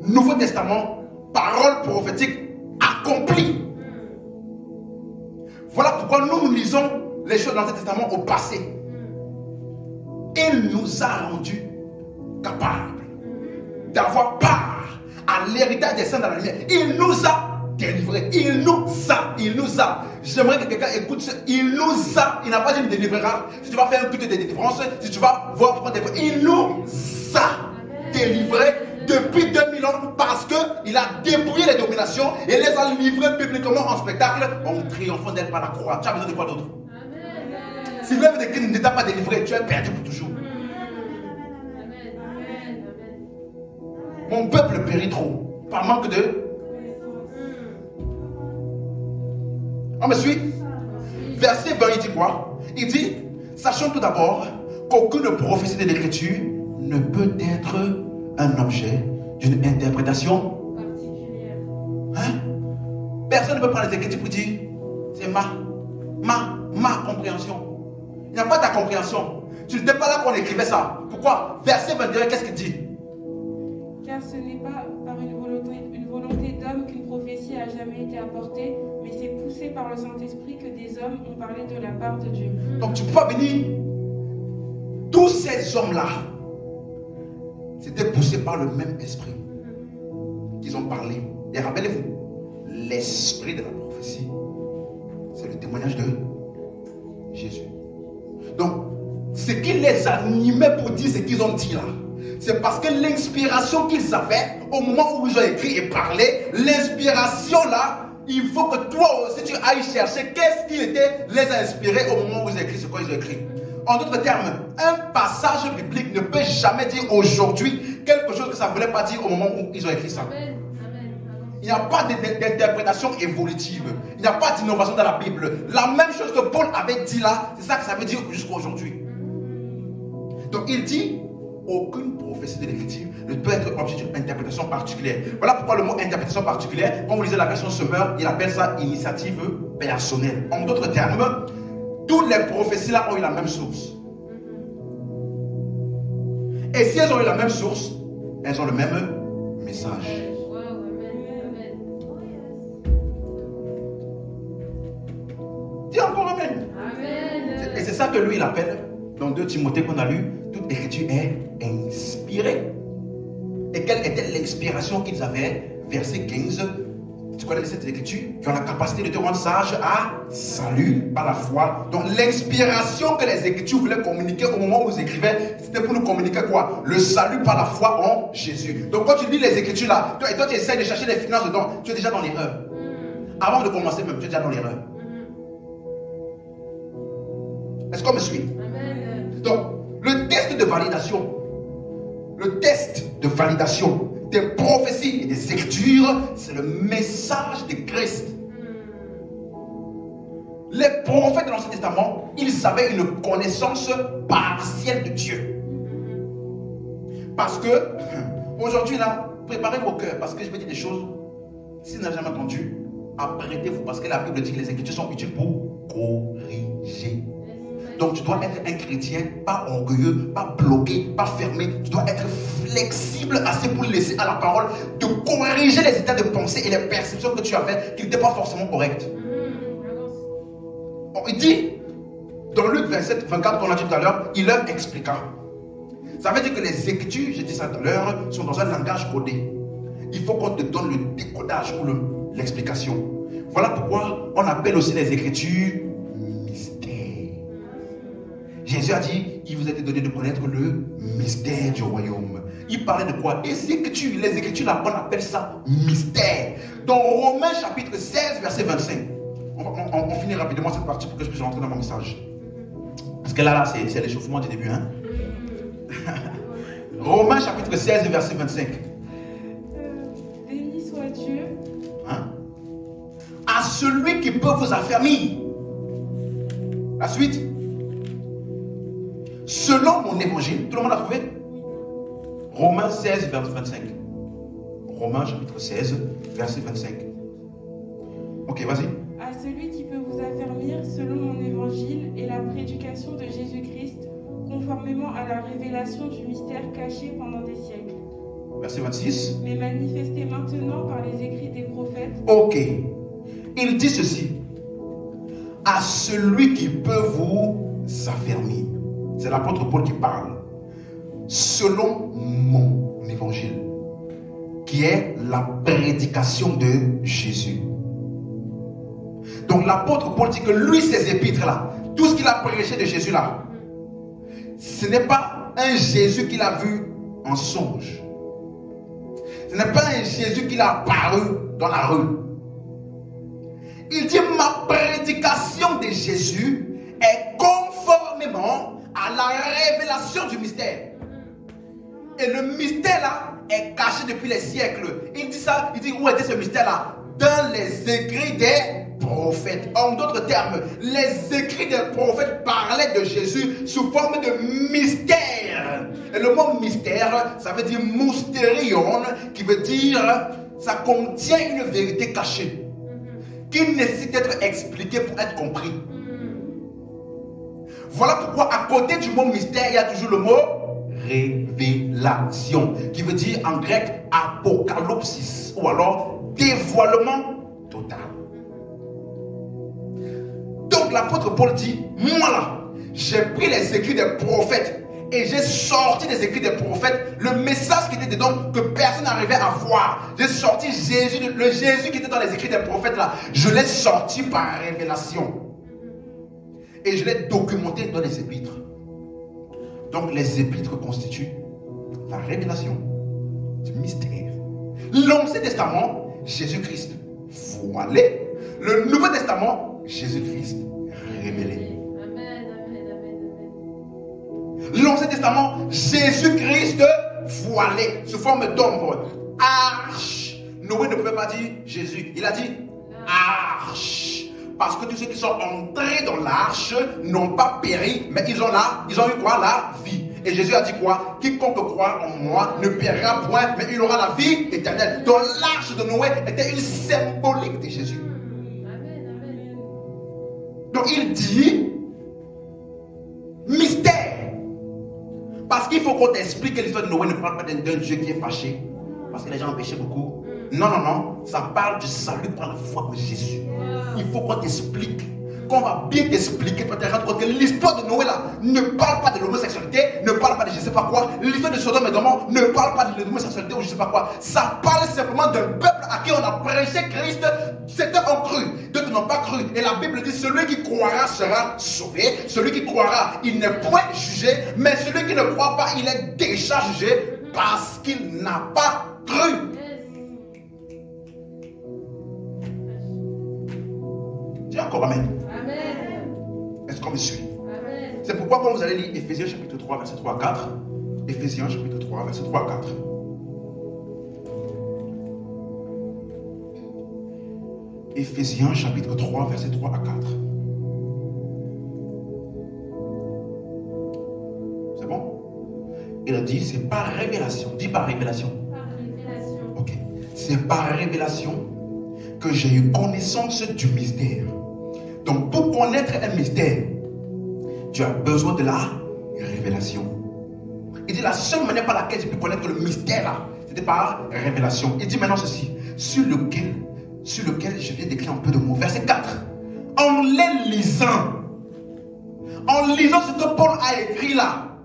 Nouveau Testament, parole prophétique accomplie. Voilà pourquoi nous lisons les choses de l'Ancien Testament au passé. Il nous a rendus capables d'avoir part à l'héritage des saints dans la lumière. Il nous a délivrés. Il nous a. J'aimerais que quelqu'un écoute ce. Il nous a. Il n'a pas dit il me délivrera. Si tu vas faire un culte de délivrance, si tu vas voir pourquoi il nous a délivrés depuis 2000 ans parce qu'il a dépouillé les dominations et les a livrés publiquement en spectacle en triomphant d'elle par la croix. Tu as besoin de quoi d'autre? Si l'œuvre de Christ ne t'a pas délivré, tu es perdu pour toujours. Mon peuple périt trop par manque de... On me suit? Verset 20, il dit quoi? Il dit, sachons tout d'abord qu'aucune prophétie de l'Écriture ne peut être un objet d'une interprétation
particulière.
hein? Personne ne peut prendre les Écritures pour dire, c'est ma compréhension. Il n'y a pas ta compréhension. Tu n'étais pas là quand on écrivait ça. Pourquoi? Verset 21, qu'est-ce qu'il dit?
Car ce n'est pas par une volonté d'homme qu'une prophétie a jamais été apportée, mais c'est poussé par le Saint-Esprit que des hommes ont parlé de la part de Dieu.
Donc tu peux pas venir. Tous ces hommes-là, c'était poussé par le même esprit qu'ils ont parlé. Et rappelez-vous, l'esprit de la prophétie, c'est le témoignage de Jésus. Donc, ce qui les animait pour dire ce qu'ils ont dit là, c'est parce que l'inspiration qu'ils avaient au moment où ils ont écrit et parlé, l'inspiration là, il faut que toi aussi tu ailles chercher qu'est-ce qui les a inspirés au moment où ils ont écrit ce qu'ils ont écrit. En d'autres termes, un passage biblique ne peut jamais dire aujourd'hui quelque chose que ça ne voulait pas dire au moment où ils ont écrit ça.
Amen.
Il n'y a pas d'interprétation évolutive. Il n'y a pas d'innovation dans la Bible. La même chose que Paul avait dit là, c'est ça que ça veut dire jusqu'à aujourd'hui. Donc il dit, aucune prophétie de l'Écriture ne peut être objet d'une interprétation particulière. Voilà pourquoi le mot interprétation particulière, quand vous lisez la version Semeur, il appelle ça initiative personnelle. En d'autres termes, toutes les prophéties là ont eu la même source. Et si elles ont eu la même source, elles ont le même message.
Wow, amen.
Dis encore amen.
Amen.
Et c'est ça que lui il appelle, dans 2 Timothée qu'on a lu, toute écriture est inspirée. Et quelle était l'inspiration qu'ils avaient? Verset 15. Tu connais cette écriture qui ont la capacité de te rendre sage à salut par la foi. Donc l'inspiration que les écritures voulaient communiquer au moment où ils écrivaient, c'était pour nous communiquer quoi? Le salut par la foi en Jésus. Donc quand tu lis les écritures là, et toi tu essaies de chercher les finances dedans, tu es déjà dans l'erreur. Avant de commencer même, tu es déjà dans l'erreur. Est-ce qu'on me suit?
Amen.
Donc, le test de validation des prophéties et des écritures, c'est le message de Christ. Les prophètes de l'Ancien Testament, ils avaient une connaissance partielle de Dieu. Parce que, aujourd'hui là, préparez vos cœurs, parce que je vais dire des choses, si vous n'avez jamais entendu, apprêtez-vous, parce que la Bible dit que les écritures sont utiles pour corriger. Donc tu dois être un chrétien, pas orgueilleux, pas bloqué, pas fermé. Tu dois être flexible assez pour laisser à la parole de corriger les états de pensée et les perceptions que tu avais qui n'étaient pas forcément correctes. Il dit, dans Luc 27, 24 qu'on a dit tout à l'heure, il leur expliqua. Ça veut dire que les écritures, j'ai dit ça tout à l'heure, sont dans un langage codé. Il faut qu'on te donne le décodage ou l'explication. Voilà pourquoi on appelle aussi les écritures mystères. Jésus a dit, il vous a été donné de connaître le mystère du royaume. Il parlait de quoi? Les écritures là, on appelle ça mystère. Dans Romains chapitre 16, verset 25. On finit rapidement cette partie pour que je puisse rentrer dans mon message. Parce que là c'est l'échauffement du début. Hein? Romains chapitre 16, verset 25.
Béni soit Dieu.
Hein? À celui qui peut vous affermir. La suite. Selon mon évangile. Tout le monde a trouvé? Romains 16, verset 25. Romains chapitre 16, verset 25. Ok, vas-y.
À celui qui peut vous affermir selon mon évangile et la prédication de Jésus-Christ, conformément à la révélation du mystère caché pendant des siècles,
Verset 26.
mais manifesté maintenant par les écrits des prophètes.
Ok. Il dit ceci. À celui qui peut vous affermir. C'est l'apôtre Paul qui parle. Selon mon évangile, qui est la prédication de Jésus. Donc l'apôtre Paul dit que lui, ses épîtres là, tout ce qu'il a prêché de Jésus là, ce n'est pas un Jésus qu'il a vu en songe. Ce n'est pas un Jésus qu'il a apparu dans la rue. Il dit, ma prédication de Jésus est conformément à la révélation du mystère. Et le mystère là, est caché depuis les siècles. Il dit ça, il dit où était ce mystère-là? Dans les écrits des prophètes. En d'autres termes, les écrits des prophètes parlaient de Jésus sous forme de mystère. Et le mot mystère, ça veut dire mysterion, qui veut dire, ça contient une vérité cachée, qui nécessite d'être expliquée pour être compris. Voilà pourquoi à côté du mot mystère, il y a toujours le mot révélation, qui veut dire en grec apocalypsis, ou alors dévoilement total. Donc l'apôtre Paul dit, moi là, j'ai pris les écrits des prophètes et j'ai sorti des écrits des prophètes le message qui était dedans que personne n'arrivait à voir. J'ai sorti Jésus, le Jésus qui était dans les écrits des prophètes là, je l'ai sorti par révélation. Et je l'ai documenté dans les épîtres. Donc les épîtres constituent la révélation du mystère. L'Ancien Testament, Jésus-Christ voilé. Le Nouveau Testament, Jésus-Christ révélé.
Amen, amen, amen, amen.
L'Ancien Testament, Jésus-Christ voilé, sous forme d'ombre. Arche. Noé ne pouvait pas dire Jésus. Il a dit arche. Parce que tous ceux qui sont entrés dans l'arche n'ont pas péri, mais ils ont eu quoi? La vie. Et Jésus a dit quoi? Quiconque croit en moi ne périra point, mais il aura la vie éternelle. Donc l'arche de Noé était une symbolique de Jésus.
Amen, amen.
Donc il dit mystère. Parce qu'il faut qu'on t'explique que l'histoire de Noé ne parle pas d'un Dieu qui est fâché. Parce que les gens ont péché beaucoup. Non, non, non. Ça parle du salut par la foi en Jésus. Il faut qu'on t'explique. Qu'on va bien t'expliquer pour te rendre compte que l'histoire de Noé là ne parle pas de l'homosexualité, ne parle pas de je sais pas quoi. L'histoire de Sodome et Gomorrhe ne parle pas de l'homosexualité ou je sais pas quoi. Ça parle simplement d'un peuple à qui on a prêché Christ. Certains ont cru, d'autres n'ont pas cru. Et la Bible dit celui qui croira sera sauvé. Celui qui croira, il n'est point jugé. Mais celui qui ne croit pas, il est déjà jugé parce qu'il n'a pas cru. Dis encore amen.
Amen.
Est-ce qu'on me suit?
Amen.
C'est pourquoi quand vous allez lire Éphésiens chapitre 3, verset 3 à 4, Éphésiens chapitre 3, verset 3 à 4. Éphésiens chapitre 3, verset 3 à 4. C'est bon? Il a dit, c'est par révélation. Dis par révélation.
Par révélation.
Ok. C'est par révélation que j'ai eu connaissance du mystère. Donc pour connaître un mystère, tu as besoin de la révélation. Il dit la seule manière par laquelle tu peux connaître le mystère là, c'était par révélation. Il dit maintenant ceci, sur lequel je viens d'écrire un peu de mots. Verset 4. En les lisant ce que Paul a écrit là,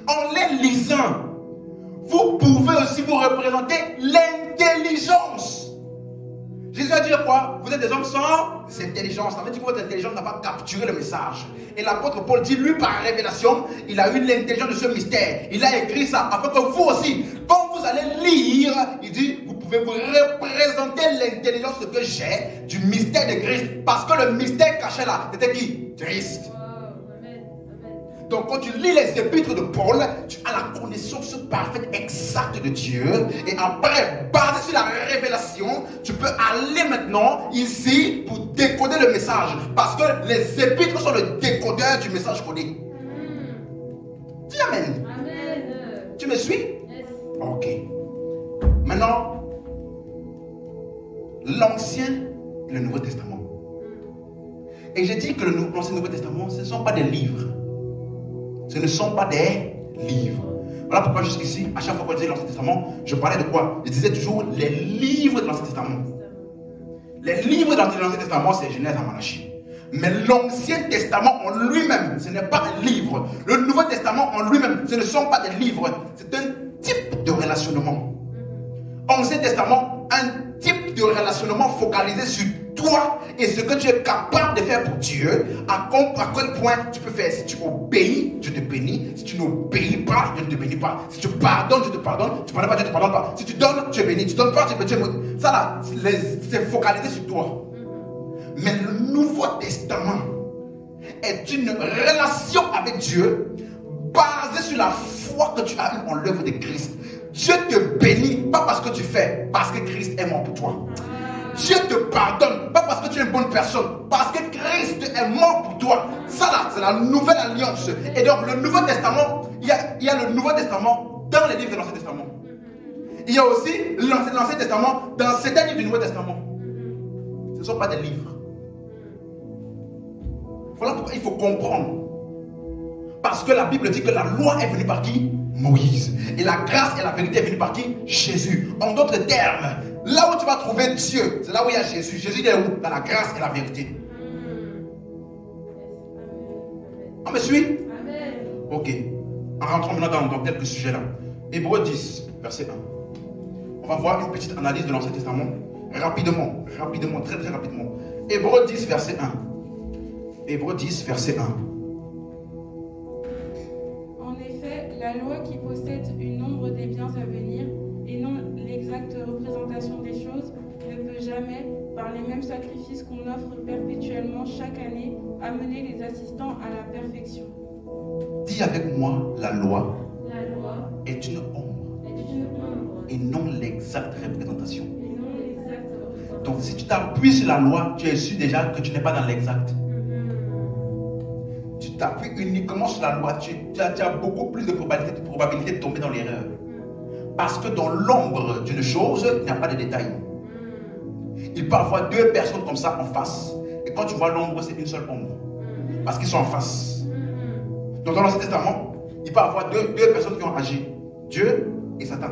en les lisant, vous pouvez aussi vous représenter l'intelligence. Jésus a dit quoi? Vous êtes des hommes sans intelligence. Ça veut dire que votre intelligence n'a pas capturé le message. Et l'apôtre Paul dit, lui par révélation, il a eu l'intelligence de ce mystère. Il a écrit ça afin que vous aussi, quand vous allez lire, il dit, vous pouvez vous représenter l'intelligence que j'ai du mystère de Christ. Parce que le mystère caché là, c'était qui? Christ. Donc quand tu lis les épîtres de Paul, tu as la connaissance parfaite, exacte de Dieu. Et après, basé sur la révélation, tu peux aller maintenant ici pour décoder le message. Parce que les épîtres sont le décodeur du message codé. Dis amen.
Amen.
Tu me suis?
Yes.
Ok. Maintenant, l'Ancien et le Nouveau Testament. Et j'ai dit que l'Ancien et le Nouveau Testament, ce ne sont pas des livres. Ce ne sont pas des livres. Voilà pourquoi jusqu'ici, à chaque fois que je disais l'Ancien Testament, je parlais de quoi? Je disais toujours les livres de l'Ancien Testament. Les livres de l'Ancien Testament, c'est Genèse à Malachie. Mais l'Ancien Testament en lui-même, ce n'est pas un livre. Le Nouveau Testament en lui-même, ce ne sont pas des livres. C'est un type de relationnement. Ancien Testament, un type de relationnement focalisé sur toi et ce que tu es capable de faire pour Dieu, à quel point tu peux faire. Si tu obéis, Dieu te bénit. Si tu n'obéis pas, Dieu ne te bénit pas. Si tu pardonnes, Dieu te pardonne. Si tu ne pardonnes pas, Dieu ne te pardonne pas. Si tu donnes, tu es béni. Si tu ne donnes pas, tu es béni. Ça là, c'est focalisé sur toi. Mais le Nouveau Testament est une relation avec Dieu basée sur la foi que tu as eue en l'œuvre de Christ. Dieu te bénit, pas parce que tu fais, parce que Christ est mort pour toi. Dieu te pardonne, pas parce que tu es une bonne personne, parce que Christ est mort pour toi. Ça là, c'est la nouvelle alliance. Et donc le Nouveau Testament, il y a le Nouveau Testament dans les livres de l'Ancien Testament. Il y a aussi l'Ancien Testament dans certains livres du Nouveau Testament. Ce ne sont pas des livres. Voilà pourquoi il faut comprendre. Parce que la Bible dit que la loi est venue par qui? Moïse. Et la grâce et la vérité est venue par qui? Jésus. En d'autres termes, là où tu vas trouver Dieu, c'est là où il y a Jésus. Jésus il est où? Dans la grâce et la vérité. On me suit?
Amen.
Ok. En rentrant maintenant dans quelques sujets là. Hébreux 10, verset 1. On va voir une petite analyse de l'Ancien Testament. Rapidement, très très rapidement. Hébreux 10, verset 1. Hébreux 10, verset 1.
En effet, la loi qui possède une nombre des biens à venir et non l'exacte représentation des choses ne peut jamais, par les mêmes sacrifices qu'on offre perpétuellement chaque année, amener les assistants à la perfection.
Dis avec moi, la loi
La loi
est une ombre
est une ombre
et non l'exacte représentation.
et non l'exacte représentation.
Donc si tu t'appuies sur la loi, tu es sûr déjà que tu n'es pas dans l'exact. Tu t'appuies uniquement sur la loi, tu as beaucoup plus de probabilité de tomber dans l'erreur. Parce que dans l'ombre d'une chose, il n'y a pas de détails. Il peut y avoir deux personnes comme ça en face. Et quand tu vois l'ombre, c'est une seule ombre. Parce qu'ils sont en face. Donc dans l'Ancien Testament, il peut y avoir deux personnes qui ont agi. Dieu et Satan.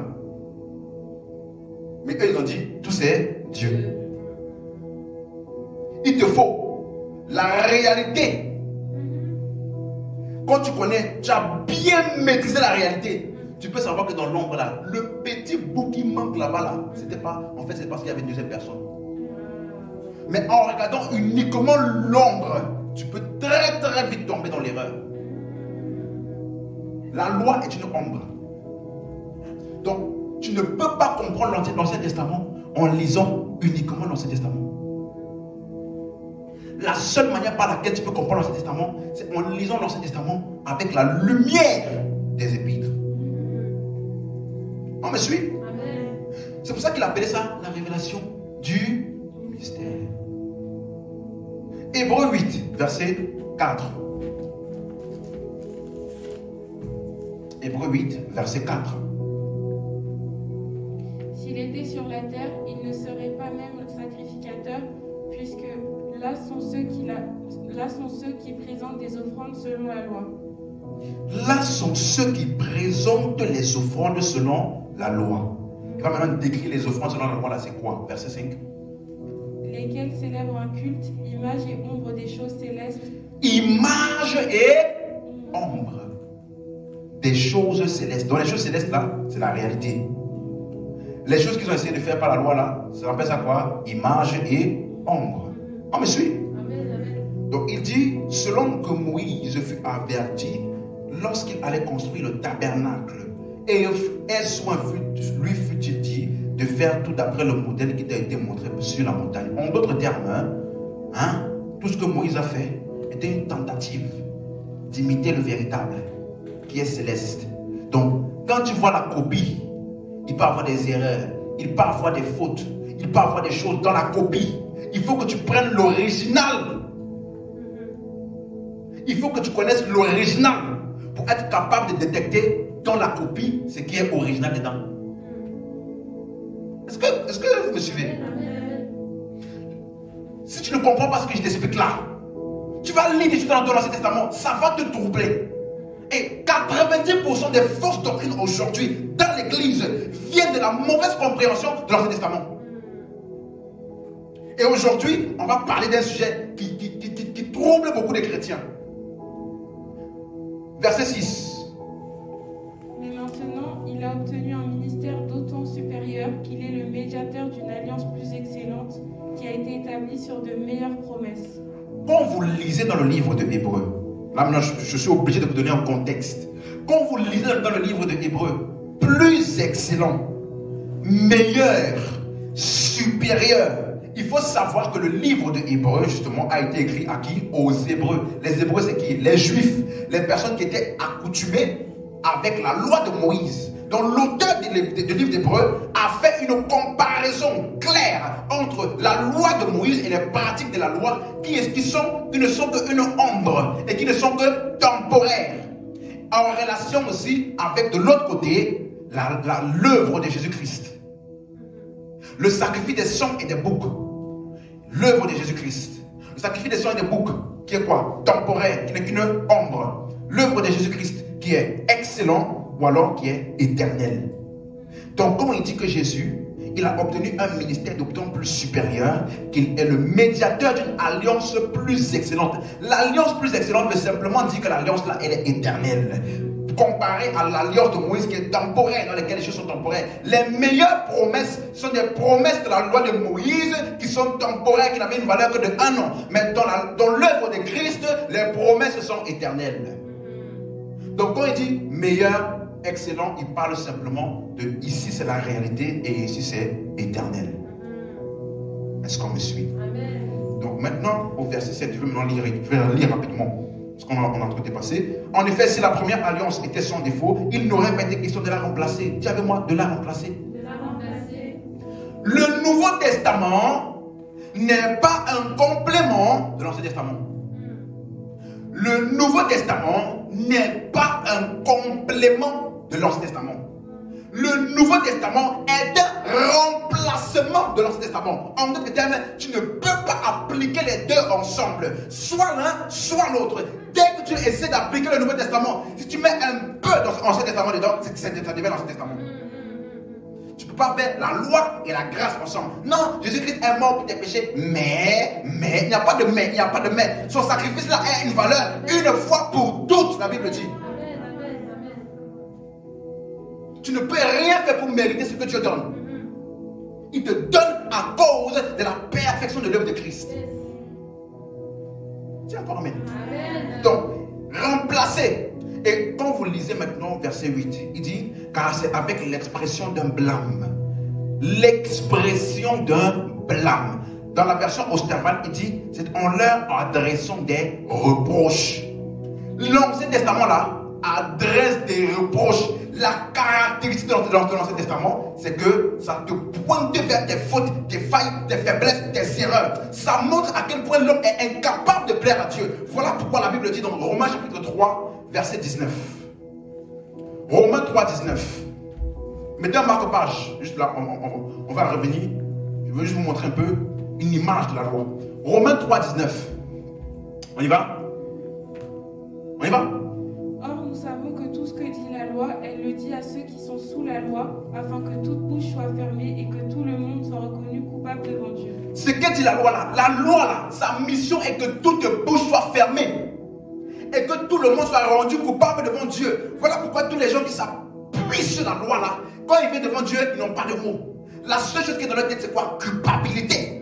Mais eux, ils ont dit, tout c'est Dieu. Il te faut la réalité. Quand tu connais, tu as bien maîtrisé la réalité. Tu peux savoir que dans l'ombre là, le petit bout qui manque là-bas là, c'était pas, en fait c'est parce qu'il y avait une deuxième personne. Mais en regardant uniquement l'ombre, tu peux très très vite tomber dans l'erreur. La loi est une ombre. Donc, tu ne peux pas comprendre l'Ancien Testament en lisant uniquement l'Ancien Testament. La seule manière par laquelle tu peux comprendre l'Ancien Testament, c'est en lisant l'Ancien Testament avec la lumière des Épîtres. On me suit?
Amen.
C'est pour ça qu'il appelait ça la révélation du mystère. Hébreux 8, verset 4. Hébreux 8, verset 4.
S'il était sur la terre, il ne serait pas même sacrificateur, puisque là sont ceux qui présentent des offrandes selon la loi.
Là sont ceux qui présentent les offrandes selon la loi. Il va maintenant décrire les offrandes selon la loi. Là, c'est quoi? Verset 5.
Lesquels célèbrent un culte, image et ombre des choses célestes.
Image et ombre des choses célestes. Donc les choses célestes là, c'est la réalité. Les choses qu'ils ont essayé de faire par la loi là, ça s'appelle ça quoi? Image et ombre. On me suit?
Amen. Amen.
Donc il dit, selon que Moïse fut averti lorsqu'il allait construire le tabernacle, et soin lui fut-il dit de faire tout d'après le modèle qui t'a été montré sur la montagne. En d'autres termes, tout ce que Moïse a fait était une tentative d'imiter le véritable, qui est céleste. Donc, quand tu vois la copie, il peut y avoir des erreurs, il peut y avoir des fautes, il peut y avoir des choses dans la copie. Il faut que tu prennes l'original. Il faut que tu connaisses l'original pour être capable de détecter dans la copie ce qui est original dedans. Est-ce que vous me suivez?
Amen.
Si tu ne comprends pas ce que je t'explique là, tu vas lire des choses dans l'Ancien Testament, ça va te troubler. Et 90% des fausses doctrines aujourd'hui dans l'église viennent de la mauvaise compréhension de l'Ancien Testament. Et aujourd'hui, on va parler d'un sujet qui trouble beaucoup de chrétiens. Verset 6.
Mais maintenant, il a obtenu un ministère d'autant supérieur qu'il est le médiateur d'une alliance plus excellente qui a été établie sur de meilleures promesses.
Quand vous lisez dans le livre de Hébreux, là maintenant je suis obligé de vous donner un contexte. Quand vous lisez dans le livre de Hébreux, plus excellent, meilleur, supérieur, il faut savoir que le livre de Hébreux, justement, a été écrit à qui? Aux Hébreux. Les Hébreux, c'est qui? Les Juifs, les personnes qui étaient accoutumées avec la loi de Moïse. Donc l'auteur du livre d'Hébreux a fait une comparaison claire entre la loi de Moïse et les pratiques de la loi qui ne sont qu'une ombre et qui ne sont que temporaires. En relation aussi avec de l'autre côté l'œuvre de Jésus-Christ. Le sacrifice des sangs et des boucs. L'œuvre de Jésus-Christ. Le sacrifice des sangs et des boucs qui est quoi? Temporaire, qui n'est qu'une ombre. L'œuvre de Jésus-Christ qui est excellent ou alors qui est éternel. Donc quand il dit que Jésus, il a obtenu un ministère d'autant plus supérieur qu'il est le médiateur d'une alliance plus excellente. L'alliance plus excellente veut simplement dire que l'alliance là, elle est éternelle. Comparé à l'alliance de Moïse qui est temporaire, dans laquelle les choses sont temporaires. Les meilleures promesses sont des promesses de la loi de Moïse qui sont temporaires, qui n'avaient une valeur que de 1 an. Mais dans l'œuvre de Christ, les promesses sont éternelles. Donc quand il dit meilleur, excellent, il parle simplement de ici c'est la réalité et ici c'est éternel. Est-ce qu'on me suit?
Amen.
Donc maintenant au verset 7, je vais maintenant lire rapidement ce qu'on a en train de dépasser. En effet, si la première alliance était sans défaut, il n'aurait pas été question de la remplacer. Dis avec moi, de la remplacer.
De la remplacer.
Le Nouveau Testament n'est pas un complément de l'Ancien Testament. Le Nouveau Testament n'est pas un complément de l'Ancien Testament. Le Nouveau Testament est un remplacement de l'Ancien Testament. En d'autres termes, tu ne peux pas appliquer les deux ensemble. Soit l'un, soit l'autre. Dès que tu essaies d'appliquer le Nouveau Testament, si tu mets un peu dans l'Ancien Testament dedans, ça devient l'Ancien Testament. Tu ne peux pas faire la loi et la grâce ensemble. Non, Jésus-Christ est mort pour tes péchés. Mais, il n'y a pas de mais, il n'y a pas de mais. Son sacrifice là a une valeur une fois pour toutes, la Bible dit.
Amen, amen, amen.
Tu ne peux rien faire pour mériter ce que Dieu donne. Il te donne à cause de la perfection de l'œuvre de Christ.
Yes.
Tiens encore amen.
Amen.
Donc, remplacer. Et quand vous lisez maintenant verset 8, il dit, car c'est avec l'expression d'un blâme. L'expression d'un blâme. Dans la version Osterwald, il dit, c'est en leur adressant des reproches. L'Ancien Testament là, adresse des reproches. La caractéristique de l'Ancien Testament, c'est que ça te pointe vers tes fautes, tes failles, tes faiblesses, tes erreurs. Ça montre à quel point l'homme est incapable de plaire à Dieu. Voilà pourquoi la Bible dit dans Romains chapitre 3, verset 19. Romains 3, 19. Mettez un marque-page. Juste là, on va revenir. Je veux juste vous montrer un peu une image de la loi. Romains 3, 19. On y va? On y va?
Or, nous savons que tout ce que dit la loi, elle le dit à ceux qui sont sous la loi, afin que toute bouche soit fermée et que tout le monde soit reconnu coupable devant Dieu.
Ce que dit la loi là, sa mission est que toute bouche soit fermée et que tout le monde soit rendu coupable devant Dieu. Voilà pourquoi tous les gens qui s'appuient sur la loi là, quand ils viennent devant Dieu, ils n'ont pas de mots. La seule chose qui est dans leur tête, c'est quoi? Culpabilité.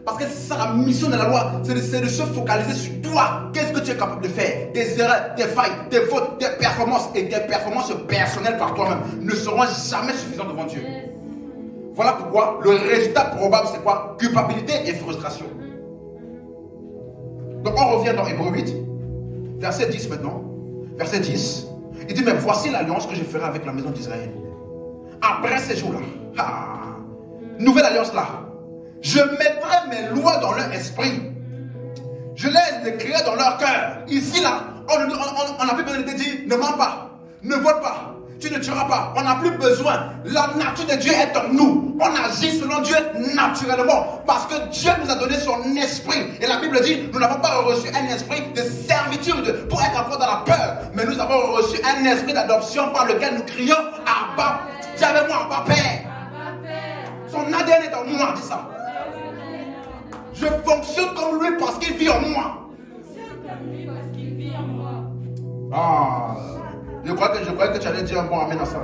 Parce que c'est ça la mission de la loi, c'est de se focaliser sur toi. Qu'est-ce que tu es capable de faire? Tes erreurs, tes failles, tes fautes, tes performances et tes performances personnelles par toi-même ne seront jamais suffisantes devant Dieu. Voilà pourquoi le résultat probable c'est quoi? Culpabilité et frustration. Donc on revient dans Hébreux 8, verset 10 maintenant. Verset 10, il dit, mais voici l'alliance que je ferai avec la maison d'Israël. Après ces jours-là, nouvelle alliance là. Je mettrai mes lois dans leur esprit. Je les écrirai dans leur cœur. Ici, là, on n'a plus besoin de te dire, ne mens pas, ne vole pas, tu ne tueras pas. On n'a plus besoin. La nature de Dieu est en nous. On agit selon Dieu naturellement. Parce que Dieu nous a donné son esprit. Et la Bible dit, nous n'avons pas reçu un esprit de servitude pour être encore dans la peur. Mais nous avons reçu un esprit d'adoption par lequel nous crions, Abba. Dis avec moi, Abba Père. Son ADN est en moi, dis ça. Je fonctionne comme lui parce qu'il vit en moi. Ah, je crois que tu allais dire un bon amen à ça.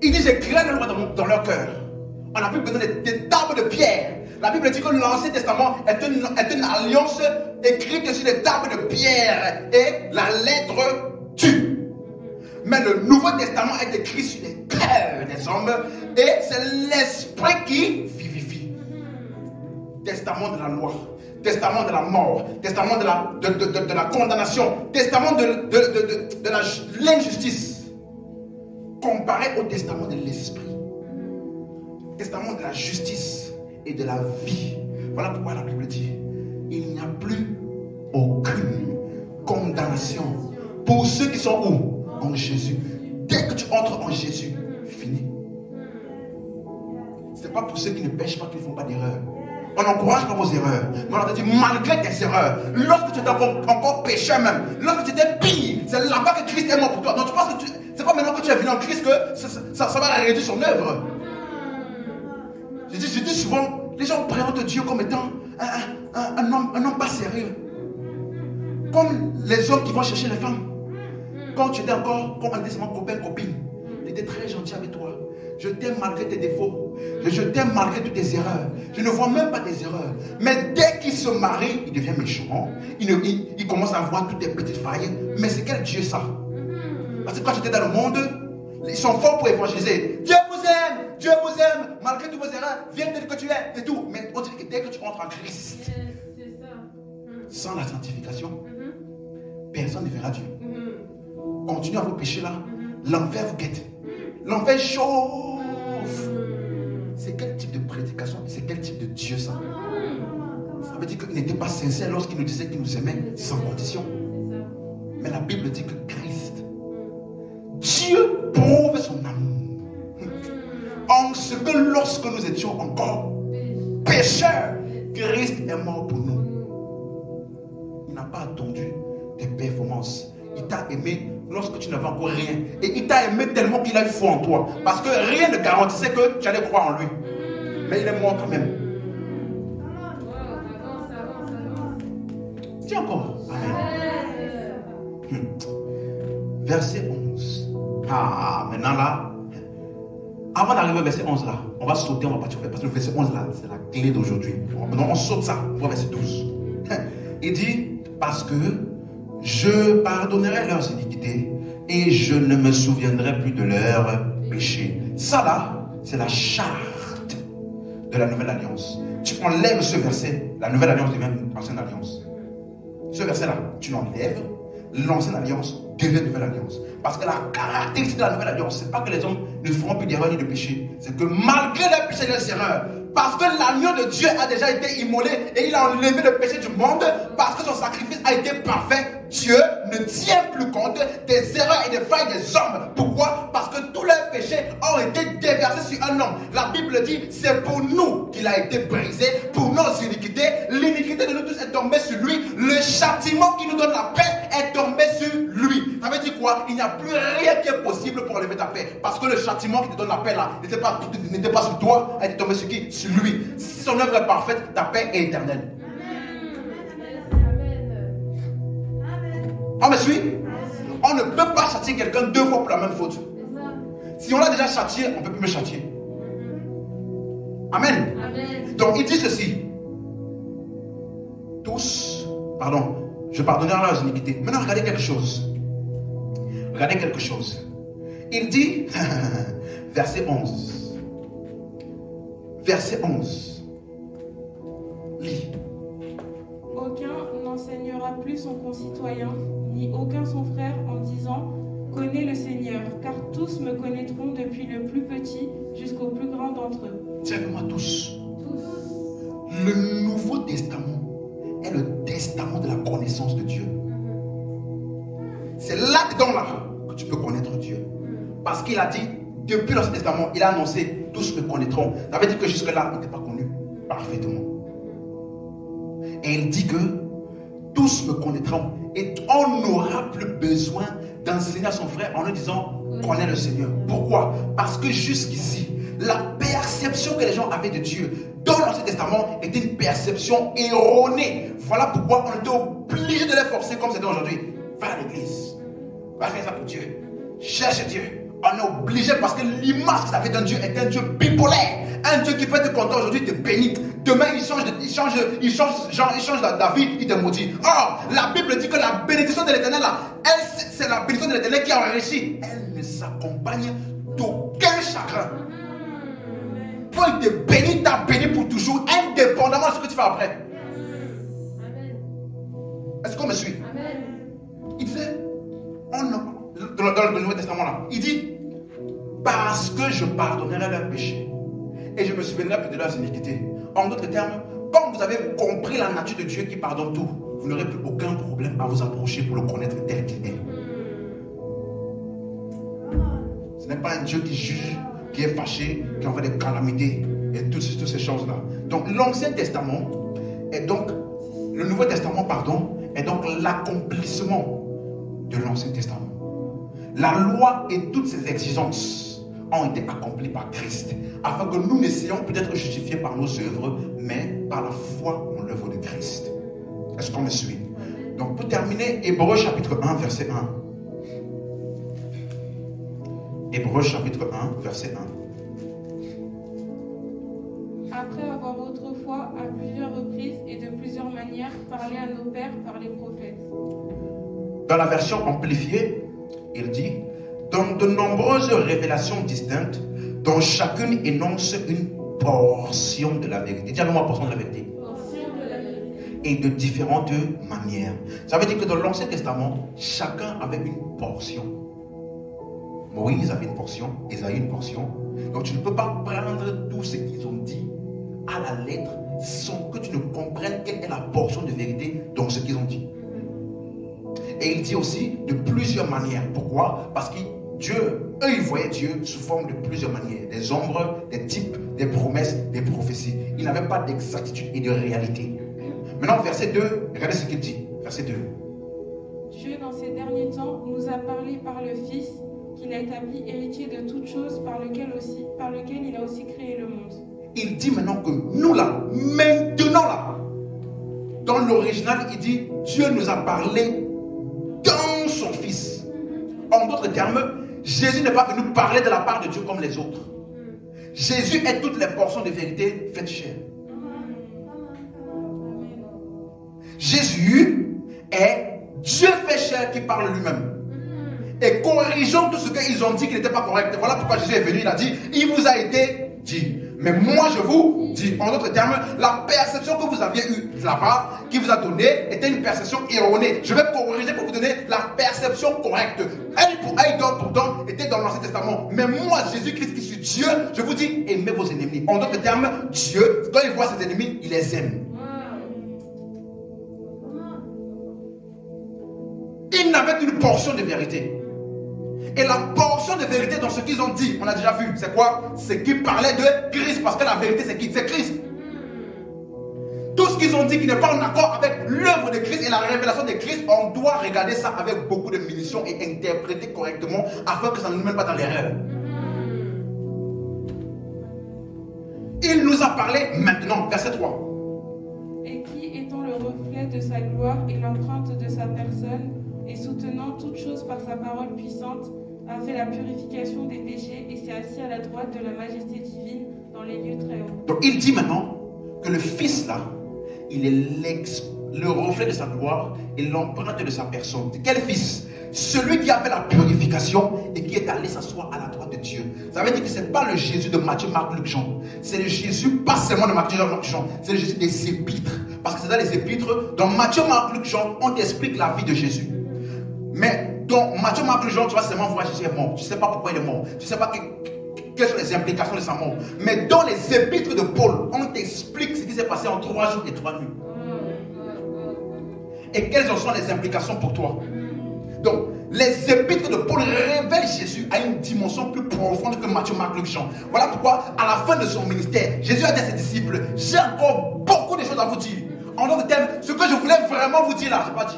Il dit, j'écrirai la loi dans leur cœur. On n'a plus besoin des tables de pierre. La Bible dit que l'Ancien Testament est une alliance écrite sur des tables de pierre et la lettre tue. Mais le Nouveau Testament est écrit sur les cœurs des hommes et c'est l'esprit qui vivifie. Testament de la loi, testament de la mort, testament de la condamnation, testament de l'injustice, comparé au testament de l'esprit, testament de la justice et de la vie. Voilà pourquoi la Bible dit, il n'y a plus aucune condamnation pour ceux qui sont où? En Jésus. Dès que tu entres en Jésus, fini. Ce n'est pas pour ceux qui ne pêchent pas, qui ne font pas d'erreur. On n'encourage pas vos erreurs. Mais on te dit, malgré tes erreurs, lorsque tu étais encore pécheur même, lorsque tu étais pire, c'est là-bas que Christ est mort pour toi. Donc tu penses que c'est pas maintenant que tu es venu en Christ que ça va réduire son œuvre. Je dis souvent, les gens présentent Dieu comme étant un homme pas sérieux. Comme les hommes qui vont chercher les femmes. Quand tu étais encore, comme on était seulement copain, copine, il était très gentil avec toi. Je t'aime malgré tes défauts. Je t'aime malgré toutes tes erreurs. Je ne vois même pas tes erreurs. Mais dès qu'il se marie, il devient méchant. Il commence à voir toutes tes petites failles. Mais c'est quel Dieu ça? Parce que quand j'étais dans le monde, ils sont forts pour évangéliser. Dieu vous aime, malgré toutes vos erreurs, viens tel que tu es et tout. Mais on dit que dès que tu entres en Christ, sans la sanctification, personne ne verra Dieu. Continuez à vos péchés là, l'enfer vous guette. L'enfer chauffe. C'est quel type de prédication? C'est quel type de Dieu ça? Ça veut dire qu'il n'était pas sincère lorsqu'il nous disait qu'il nous aimait sans condition. Mais la Bible dit que Christ, Dieu prouve son amour en ce que lorsque nous étions encore pécheurs, Christ est mort pour nous. Il n'a pas attendu tes performances. Il t'a aimé lorsque tu n'avais encore rien. Et il t'a aimé tellement qu'il a eu foi en toi. Parce que rien ne garantissait que tu allais croire en lui. Mais il est mort quand même. Dis encore. Amen. Verset 11. Ah, maintenant là, avant d'arriver au verset 11 là, on va sauter, on va partir. Parce que le verset 11 là, c'est la clé d'aujourd'hui. Maintenant, on saute ça. On va au verset 12. Il dit, parce que je pardonnerai leurs iniquités et je ne me souviendrai plus de leurs péchés. Ça là, c'est la charte de la nouvelle alliance. Tu enlèves ce verset, la nouvelle alliance devient l'ancienne alliance. Ce verset là, tu l'enlèves, l'ancienne alliance devient nouvelle alliance. Parce que la caractéristique de la nouvelle alliance, c'est pas que les hommes ne feront plus d'erreurs ni de péché. C'est que malgré leurs péchés et leurs erreurs, parce que l'agneau de Dieu a déjà été immolé et il a enlevé le péché du monde, parce que son sacrifice a été parfait, Dieu ne tient plus compte des erreurs et des failles des hommes. Pourquoi? Parce que tous leurs péchés ont été déversés sur un homme. La Bible dit, c'est pour nous qu'il a été brisé, pour nos iniquités. L'iniquité de nous tous est tombée sur lui. Le châtiment qui nous donne la paix est tombé sur lui. Ça veut dire quoi? Il n'y a plus rien qui est possible pour enlever ta paix. Parce que le châtiment qui te donne la paix là, n'était pas sur toi, elle est tombée sur qui? Sur lui. Si son œuvre est parfaite, ta paix est éternelle. On me suit? On ne peut pas châtier quelqu'un deux fois pour la même faute. Si on l'a déjà châtié, on ne peut plus me châtier. Amen. Donc il dit ceci. Tous, je pardonnerai leurs iniquités. Maintenant regardez quelque chose. Il dit, verset 11. Verset 11. Lis.
Aucun n'enseignera plus son concitoyen, ni aucun son frère en disant « Connais le Seigneur », car tous me connaîtront depuis le plus petit jusqu'au plus grand d'entre eux.
Tiens-moi tous. Le Nouveau Testament est le testament de la connaissance de Dieu. C'est là-dedans là que tu peux connaître Dieu. Parce qu'il a dit, depuis l'Ancien Testament, il a annoncé « Tous me connaîtront ». Ça veut dire que jusque-là, il n'était pas connu parfaitement. Et il dit que tous me connaîtront et on n'aura plus besoin d'enseigner à son frère en lui disant connais le Seigneur. Pourquoi? Parce que jusqu'ici, la perception que les gens avaient de Dieu dans l'Ancien Testament était une perception erronée. Voilà pourquoi on était obligé de les forcer comme c'était aujourd'hui. Va à l'église, va faire ça pour Dieu, cherche Dieu. On est obligé parce que l'image que ça fait d'un Dieu est un Dieu bipolaire. Un Dieu qui peut te content aujourd'hui, te bénit. Demain, il change la vie, il te maudit. Or, la Bible dit que la bénédiction de l'Éternel, c'est la bénédiction de l'Éternel qui enrichit. Elle ne s'accompagne d'aucun chagrin. Quand il te bénit, t'as béni pour toujours, indépendamment de ce que tu fais après. dans le Nouveau Testament là. Il dit, parce que je pardonnerai leurs péchés et je me souviendrai plus de leurs iniquités. En d'autres termes, quand vous avez compris la nature de Dieu qui pardonne tout, vous n'aurez plus aucun problème à vous approcher pour le connaître tel qu'il est. Ce n'est pas un Dieu qui juge, qui est fâché, qui envoie des calamités et toutes ces choses-là. Donc l'Ancien Testament est donc, le Nouveau Testament, pardon, est donc l'accomplissement de l'Ancien Testament. La loi et toutes ses exigences ont été accomplies par Christ, afin que nous n'essayions peut-être justifiés par nos œuvres, mais par la foi en l'œuvre de Christ. Est-ce qu'on me suit? Donc pour terminer, Hébreux chapitre 1, verset 1. Hébreux chapitre 1, verset 1.
Après avoir autrefois, à plusieurs reprises et de plusieurs manières, parlé à nos pères par les prophètes.
Dans la version amplifiée, il dit, dans de nombreuses révélations distinctes, dont chacune énonce une portion de la vérité. Dis avec moi, portion de la vérité. Et de différentes manières. Ça veut dire que dans l'Ancien Testament, chacun avait une portion. Moïse avait une portion, Ésaïe une portion. Donc tu ne peux pas prendre tout ce qu'ils ont dit à la lettre sans que tu ne comprennes quelle est la portion de vérité dans ce qu'ils ont dit. Et il dit aussi de plusieurs manières. Pourquoi? Parce que Dieu, eux, ils voyaient Dieu sous forme de plusieurs manières. Des ombres, des types, des promesses, des prophéties. Ils n'avaient pas d'exactitude et de réalité. Maintenant, verset 2, regardez ce qu'il dit. Verset 2.
Dieu, dans ces derniers temps, nous a parlé par le Fils, qu'il a établi héritier de toutes choses, par lequel il a aussi créé le monde.
Il dit maintenant que nous là, maintenant là, dans l'original, il dit Dieu nous a parlé dans son Fils. En d'autres termes, Jésus n'est pas venu parler de la part de Dieu comme les autres. Jésus est toutes les portions de vérité faites chair. Jésus est Dieu fait chair qui parle lui-même. Et corrigeons tout ce qu'ils ont dit qui n'était pas correct. Voilà pourquoi Jésus est venu, il a dit, il vous a été dit. Mais moi je vous dis, en d'autres termes, la perception que vous aviez eue là-bas, qui vous a donné, était une perception erronée. Je vais corriger pour vous donner la perception correcte. Elle pourtant était dans l'Ancien Testament. Mais moi, Jésus-Christ qui suis Dieu, je vous dis, aimez vos ennemis. En d'autres termes, Dieu, quand il voit ses ennemis, il les aime. Il n'avait qu'une portion de vérité. Et la portion de vérité dans ce qu'ils ont dit, on a déjà vu, c'est quoi? C'est qu'ils parlaient de Christ, parce que la vérité c'est qui? C'est Christ. Tout ce qu'ils ont dit qui n'est pas en accord avec l'œuvre de Christ et la révélation de Christ, on doit regarder ça avec beaucoup de munitions et interpréter correctement afin que ça ne nous mène pas dans l'erreur. Il nous a parlé maintenant, verset 3.
Et qui, étant le reflet de sa gloire et l'empreinte de sa personne, et soutenant toutes choses par sa parole puissante, a fait la purification des péchés et s'est assis à la droite de la majesté divine dans les lieux très hauts.
Donc il dit maintenant que le Fils là, il est le reflet de sa gloire et l'empreinte de sa personne. Quel Fils? Celui qui a fait la purification et qui est allé s'asseoir à la droite de Dieu. Ça veut dire que ce n'est pas le Jésus de Matthieu, Marc, Luc, Jean. C'est le Jésus, pas seulement de Matthieu, Marc, Jean. C'est le Jésus des épîtres. Parce que c'est dans les épîtres, dans Matthieu, Marc, Luc, Jean, on t'explique la vie de Jésus. Mais dans Matthieu, Marc, Jean, tu vas seulement voir Jésus est mort. Tu ne sais pas pourquoi il est mort. Tu ne sais pas quelles sont les implications de sa mort. Mais dans les épîtres de Paul, on t'explique ce qui s'est passé en 3 jours et 3 nuits. Et quelles en sont les implications pour toi? Donc, les épîtres de Paul révèlent Jésus à une dimension plus profonde que Matthieu, Marc, Luc, Jean. Voilà pourquoi, à la fin de son ministère, Jésus a dit à ses disciples, j'ai encore beaucoup de choses à vous dire. En d'autres termes, ce que je voulais vraiment vous dire là, je n'ai pas dit.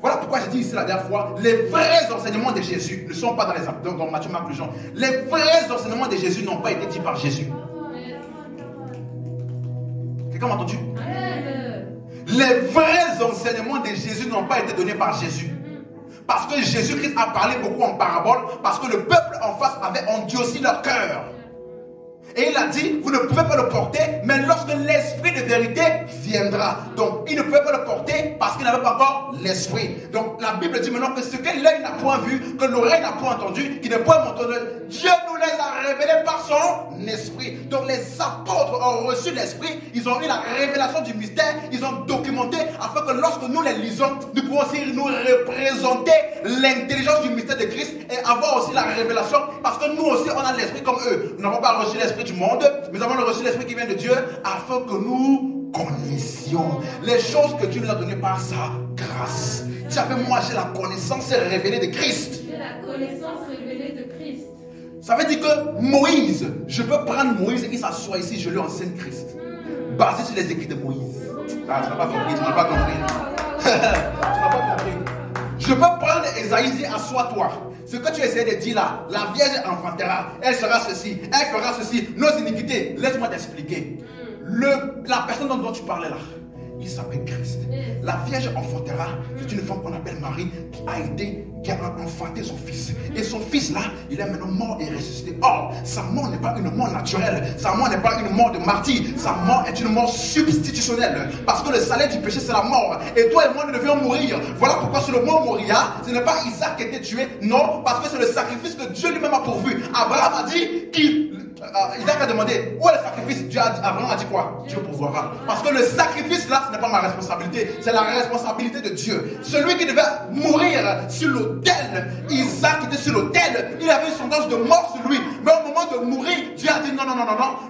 Voilà pourquoi j'ai dit ici la dernière fois, les vrais enseignements de Jésus ne sont pas dans Matthieu, Marc, Luc, Jean. Les vrais enseignements de Jésus n'ont pas été dits par Jésus. Quelqu'un m'a entendu? Les vrais enseignements de Jésus n'ont pas été donnés par Jésus. Parce que Jésus-Christ a parlé beaucoup en parabole, parce que le peuple en face avait endurci leur cœur. Et il a dit, vous ne pouvez pas le porter, mais lorsque l'esprit de vérité viendra. Donc, il ne pouvait pas le porter parce qu'il n'avait pas encore l'esprit. Donc la Bible dit maintenant que ce que l'œil n'a point vu, que l'oreille n'a point entendu, qui n'est point entendu, Dieu nous les a révélés par son esprit. Donc les apôtres ont reçu l'esprit, ils ont eu la révélation du mystère, ils ont documenté afin que lorsque nous les lisons, nous pouvons aussi nous représenter l'intelligence du mystère de Christ et avoir aussi la révélation, parce que nous aussi on a l'esprit comme eux. Nous n'avons pas reçu l'esprit du monde, mais nous avons reçu l'esprit qui vient de Dieu afin que nous connaissions les choses que Dieu nous a données par sa grâce. Tu avais moi j'ai la connaissance révélée de Christ.
J'ai la connaissance révélée de Christ.
Ça veut dire que Moïse, je peux prendre Moïse et qu'il s'assoit ici, je lui enseigne Christ. Basé sur les écrits de Moïse. Ah, tu n'as pas compris, tu n'as pas compris. Tu n'as pas compris. Je peux prendre Esaïe et dire, assois-toi. Ce que tu essayais de dire là, la Vierge enfantera, elle sera ceci, elle fera ceci, nos iniquités. Laisse-moi t'expliquer. La personne dont tu parlais là, il s'appelle Christ. La Vierge enfantera, c'est une femme qu'on appelle Marie qui a enfanté son fils. Et son fils là, il est maintenant mort et ressuscité. Or, sa mort n'est pas une mort naturelle. Sa mort n'est pas une mort de martyr. Sa mort est une mort substitutionnelle. Parce que le salaire du péché, c'est la mort. Et toi et moi, nous devions mourir. Voilà pourquoi sur le mot Moria, ce n'est pas Isaac qui a été tué. Non, parce que c'est le sacrifice que Dieu lui-même a pourvu. Abraham a dit Isaac a demandé où est le sacrifice. Abraham a dit quoi? Dieu pourvoira. Parce que le sacrifice là, ce n'est pas ma responsabilité, c'est la responsabilité de Dieu. Celui qui devait mourir sur l'autel, Isaac était sur l'autel, il avait une sentence de mort sur lui. Mais au moment de mourir, Dieu a dit non,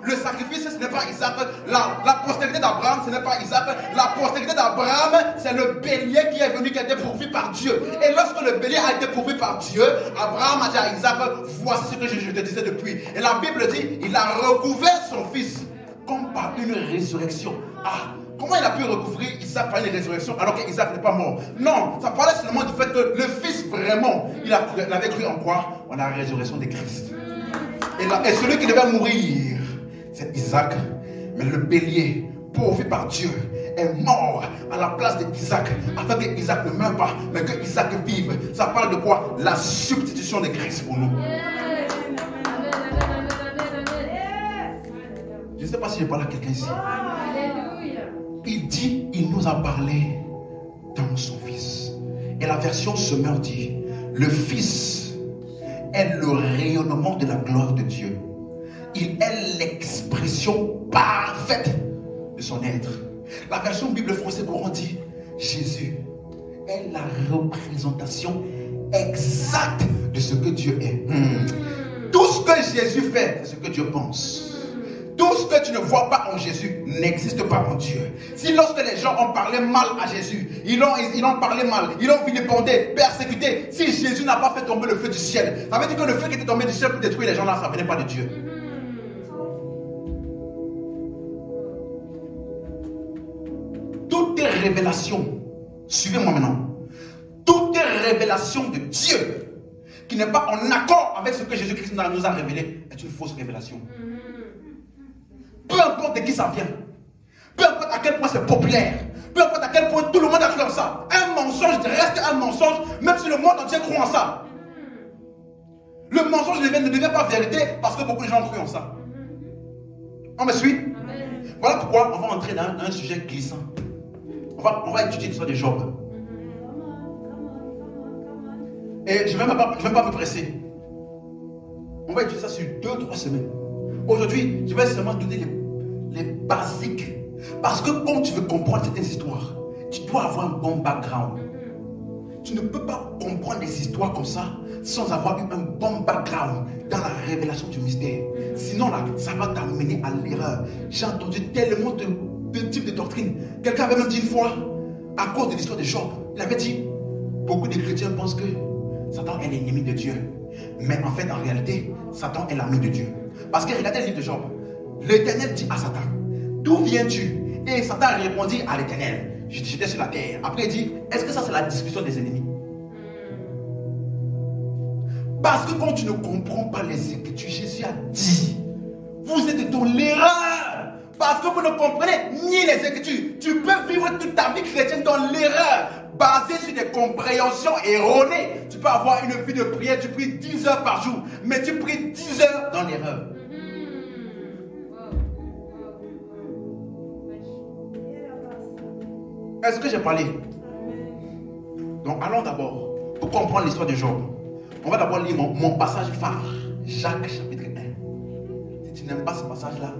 le sacrifice ce n'est pas Isaac, la postérité d'Abraham ce n'est pas Isaac, la postérité d'Abraham c'est le bélier qui est venu, qui a été pourvu par Dieu. Et lorsque le bélier a été pourvu par Dieu, Abraham a dit à Isaac, voici ce que je te disais depuis. Et la Bible dit, il a recouvert son fils comme par une résurrection. Ah, comment il a pu recouvrir Isaac par une résurrection alors qu'Isaac n'est pas mort? Non, ça parlait seulement du fait que le fils vraiment, il avait cru en quoi? En la résurrection de Christ. Et celui qui devait mourir, c'est Isaac. Mais le bélier, pourvu par Dieu, est mort à la place d'Isaac, afin que Isaac ne meure pas, mais que Isaac vive. Ça parle de quoi? La substitution de Christ pour nous. Je ne sais pas si je parle à quelqu'un ici.
Alléluia.
Il dit, il nous a parlé dans son Fils. Et la version Semeur dit, le Fils est le rayonnement de la gloire de Dieu. Il est l'expression parfaite de son être. La version Bible française courant dit, Jésus est la représentation exacte de ce que Dieu est. Tout ce que Jésus fait, c'est ce que Dieu pense. Tout ce que tu ne vois pas en Jésus n'existe pas en Dieu. Si lorsque les gens ont parlé mal à Jésus, ils l'ont parlé mal, ils l'ont vilipendé, persécuté, si Jésus n'a pas fait tomber le feu du ciel, ça veut dire que le feu qui était tombé du ciel pour détruire les gens là, ça ne venait pas de Dieu. Toutes les révélations, suivez-moi maintenant, toutes les révélations de Dieu qui n'est pas en accord avec ce que Jésus-Christ nous a révélé est une fausse révélation. Peu importe de qui ça vient, peu importe à quel point c'est populaire, peu importe à quel point tout le monde a cru en ça, un mensonge reste un mensonge, même si le monde entier croit en ça. Le mensonge ne devient pas vérité parce que beaucoup de gens ont cru en ça. On me suit? Voilà pourquoi on va entrer dans un sujet glissant. On va étudier l'histoire de Job. Et je ne vais même pas me presser. On va étudier ça sur 2-3 semaines. Aujourd'hui, je vais seulement donner les basiques. Parce que quand tu veux comprendre certaines histoires, tu dois avoir un bon background. Tu ne peux pas comprendre des histoires comme ça sans avoir eu un bon background dans la révélation du mystère. Sinon, là, ça va t'amener à l'erreur. J'ai entendu tellement de types de doctrines. Quelqu'un avait même dit une fois, à cause de l'histoire de Job, il avait dit, beaucoup de chrétiens pensent que Satan est l'ennemi de Dieu. Mais en fait, en réalité, Satan est l'ami de Dieu. Parce que regardez le livre de Job. L'Éternel dit à Satan, d'où viens-tu? Et Satan répondit à l'Éternel, j'étais sur la terre. Après il dit, est-ce que ça c'est la discussion des ennemis? Parce que quand tu ne comprends pas les Écritures, Jésus a dit, vous êtes dans l'erreur. Parce que vous ne comprenez ni les Écritures. Tu peux vivre toute ta vie chrétienne dans l'erreur, basée sur des compréhensions erronées. Tu peux avoir une vie de prière, tu pries 10 heures par jour, mais tu pries 10 heures dans l'erreur. Est-ce que j'ai parlé? Donc allons d'abord, pour comprendre l'histoire de Job, on va d'abord lire mon passage phare, Jacques chapitre 1. Si tu n'aimes pas ce passage-là,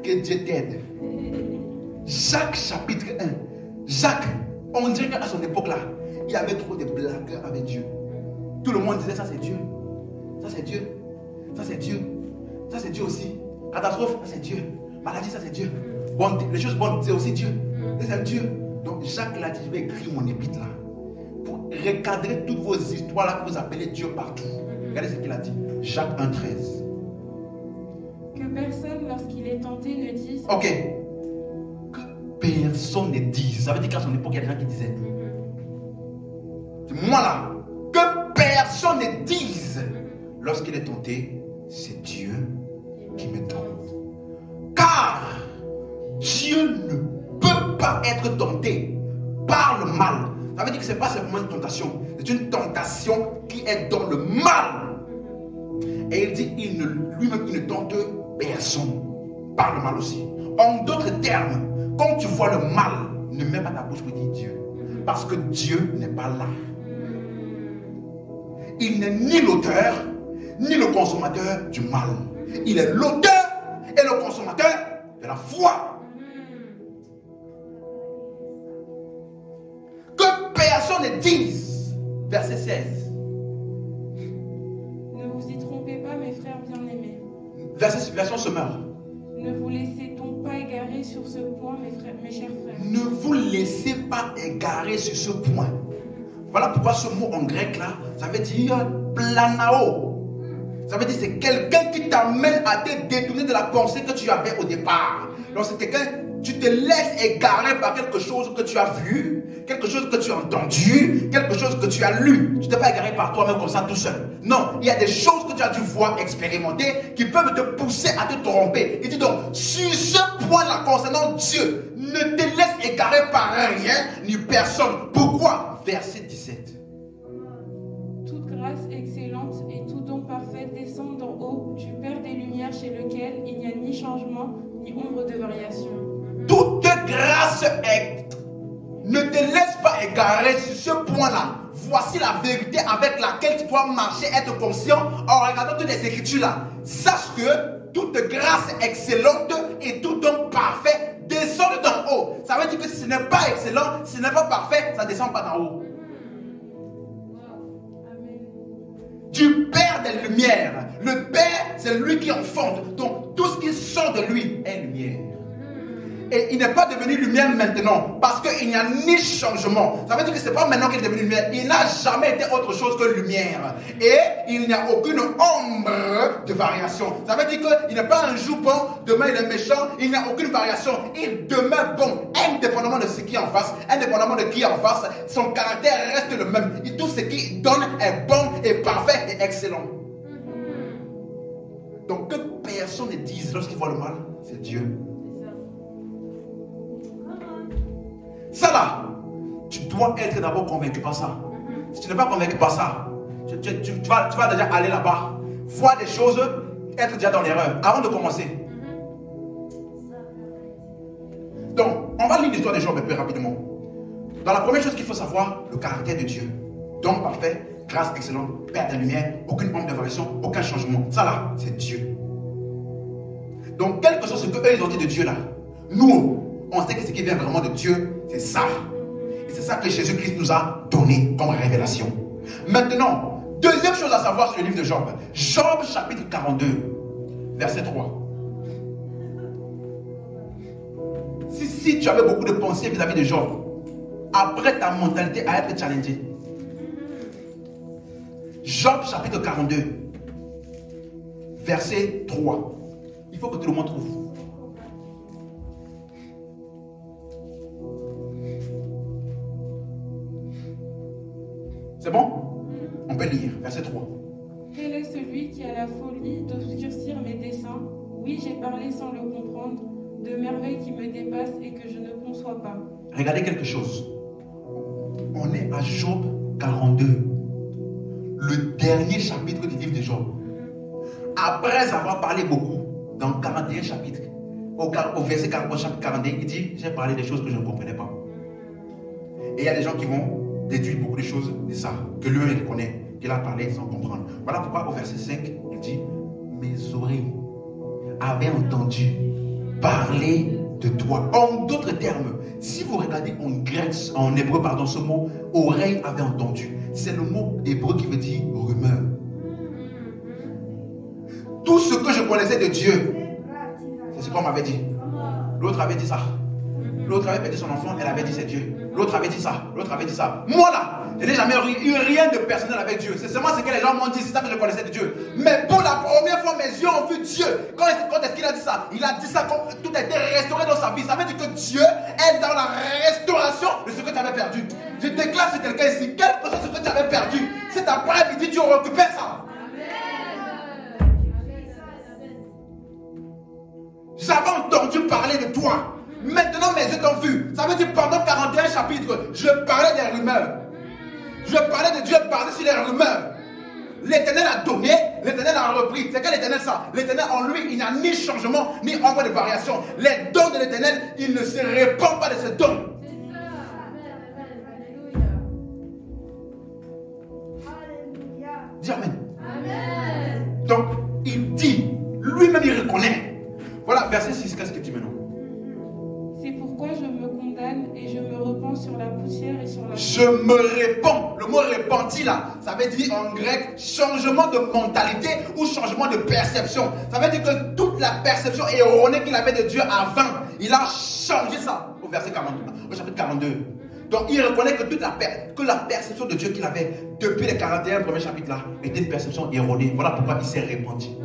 que Dieu t'aide. Jacques chapitre 1. Jacques, on dirait qu'à son époque-là, il y avait trop de blagueurs avec Dieu. Tout le monde disait ça c'est Dieu. Ça c'est Dieu. Ça c'est Dieu. Ça c'est Dieu aussi. Catastrophe, ça c'est Dieu. Maladie, ça c'est Dieu. Bon, les choses bonnes, c'est aussi Dieu. C'est Dieu. Donc Jacques l'a dit, je vais écrire mon épître là. Pour recadrer toutes vos histoires là que vous appelez Dieu partout. Regardez ce qu'il a dit. Jacques 1,13.
Que personne, lorsqu'il est tenté, ne dise.
Ok. Que personne ne dise. Ça veut dire qu'à son époque, il y a des gens qui disaient. C'est moi là. Que personne ne dise. Lorsqu'il est tenté, c'est Dieu qui me tente. Car Dieu ne peut pas être tenté par le mal. Ça veut dire que ce n'est pas simplement une tentation. C'est une tentation qui est dans le mal. Et il dit, lui-même, il ne tente personne par le mal aussi. En d'autres termes, quand tu vois le mal, ne mets pas ta bouche pour dire Dieu. Parce que Dieu n'est pas là. Il n'est ni l'auteur, ni le consommateur du mal. Il est l'auteur et le consommateur de la foi. Que personne ne dise, verset 16.
Ne vous y trompez pas, mes frères bien-aimés.
Version Semeur.
Ne vous laissez donc pas égarer sur ce point, mes chers frères.
Ne vous laissez pas égarer sur ce point. Voilà pourquoi ce mot en grec là, ça veut dire planao. Ça veut dire c'est quelqu'un qui t'amène à te détourner de la pensée que tu avais au départ. Donc c'est quelqu'un, tu te laisses égarer par quelque chose que tu as vu, quelque chose que tu as entendu, quelque chose que tu as lu. Tu ne t'es pas égaré par toi-même comme ça tout seul. Non, il y a des choses que tu as dû voir, expérimenter, qui peuvent te pousser à te tromper. Il dit donc, sur ce point-là concernant Dieu, ne te laisse égarer par rien ni personne. Pourquoi? Verset 17.
Toute grâce excellente et tout don parfait descend d'en haut du Père des Lumières, chez lequel il n'y a ni changement ni ombre de variation.
Toute grâce est. Ne te laisse pas égarer sur ce point-là. Voici la vérité avec laquelle tu dois marcher, être conscient en regardant toutes les écritures là. Sache que toute grâce excellente et tout don parfait descend d'en haut. Ça veut dire que si ce n'est pas excellent, si ce n'est pas parfait, ça ne descend pas d'en haut. Du Père des Lumières. Le Père, c'est lui qui enfante. Donc, tout ce qui sort de lui est lumière. Et il n'est pas devenu lumière maintenant. Parce qu'il n'y a ni changement. Ça veut dire que ce n'est pas maintenant qu'il est devenu lumière. Il n'a jamais été autre chose que lumière. Et il n'y a aucune ombre de variation. Ça veut dire qu'il n'est pas un jour bon, demain il est méchant. Il n'y a aucune variation. Il demeure bon, indépendamment de ce qui est en face, indépendamment de qui est en face. Son caractère reste le même. Et tout ce qu'il donne est bon et parfait et excellent. Donc que personne ne dise lorsqu'il voit le mal, c'est Dieu. Ça là, tu dois être d'abord convaincu par ça. Si tu n'es pas convaincu par ça, tu vas déjà aller là-bas, voir des choses, être déjà dans l'erreur avant de commencer. Donc, on va lire l'histoire de Job un peu rapidement. Dans la première chose qu'il faut savoir, le caractère de Dieu. Don parfait, grâce excellente, Père de lumière, aucune ombre de variation, aucun changement. Ça là, c'est Dieu. Donc, quel que soit ce qu'eux ils ont dit de Dieu là, nous, on sait que ce qui vient vraiment de Dieu, c'est ça. Et c'est ça que Jésus-Christ nous a donné comme révélation. Maintenant, deuxième chose à savoir sur le livre de Job. Job chapitre 42, verset 3. Si tu avais beaucoup de pensées vis-à-vis de Job, après ta mentalité à être challengée. Job chapitre 42, verset 3. Il faut que tout le monde trouve. C'est bon? On peut lire, verset 3.
Quel est celui qui a la folie d'obscurcir mes desseins? Oui, j'ai parlé sans le comprendre, de merveilles qui me dépassent et que je ne conçois pas.
Regardez quelque chose. On est à Job 42. Le dernier chapitre du livre de Job. Après avoir parlé beaucoup, dans 41 chapitres, au verset 40, chapitre 42, il dit, j'ai parlé des choses que je ne comprenais pas. Et il y a des gens qui vont déduire beaucoup de choses de ça, que lui il connaît, qu'il a parlé sans comprendre. Voilà pourquoi au verset 5, il dit, mes oreilles avaient entendu parler de toi. En d'autres termes, si vous regardez en grec, en hébreu, pardon, ce mot oreille avait entendu, c'est le mot hébreu qui veut dire rumeur. Tout ce que je connaissais de Dieu, c'est ce qu'on m'avait dit. L'autre avait dit ça. L'autre avait perdu son enfant, elle avait dit c'est Dieu. L'autre avait dit ça, l'autre avait dit ça. Moi là, je n'ai jamais eu rien de personnel avec Dieu. C'est seulement ce que les gens m'ont dit, c'est ça que je connaissais de Dieu. Mais pour la première fois, mes yeux ont vu Dieu. Quand est-ce qu'il a dit ça? Il a dit ça quand tout a été restauré dans sa vie. Ça veut dire que Dieu est dans la restauration de ce que tu avais perdu. Je déclare sur quelqu'un ici, quel que soit ce que tu avais perdu, cet après-midi, Dieu récupère ça. J'avais entendu parler de toi. Maintenant mes yeux t'ont vu. Ça veut dire pendant 41 chapitres, je parlais des rumeurs. Je parlais de Dieu basé sur les rumeurs. L'Éternel a donné, l'Éternel a repris. C'est quel l'Éternel ça? L'Éternel en lui, il n'a ni changement, ni ombre de variation. Les dons de l'Éternel, il ne se répand pas de ses dons. Dis Amen. Amen. Donc, il dit, lui-même il reconnaît. Voilà, verset 6, qu'est-ce que tu dis maintenant?
C'est pourquoi je me condamne et je me repens sur la poussière et sur la...
Je me répands. Le mot repenti là, ça veut dire en grec changement de mentalité ou changement de perception. Ça veut dire que toute la perception erronée qu'il avait de Dieu avant, il a changé ça au verset 42, au chapitre 42. Donc il reconnaît que toute la perception de Dieu qu'il avait depuis les 41 premiers chapitres là était une perception erronée. Voilà pourquoi il s'est repenti.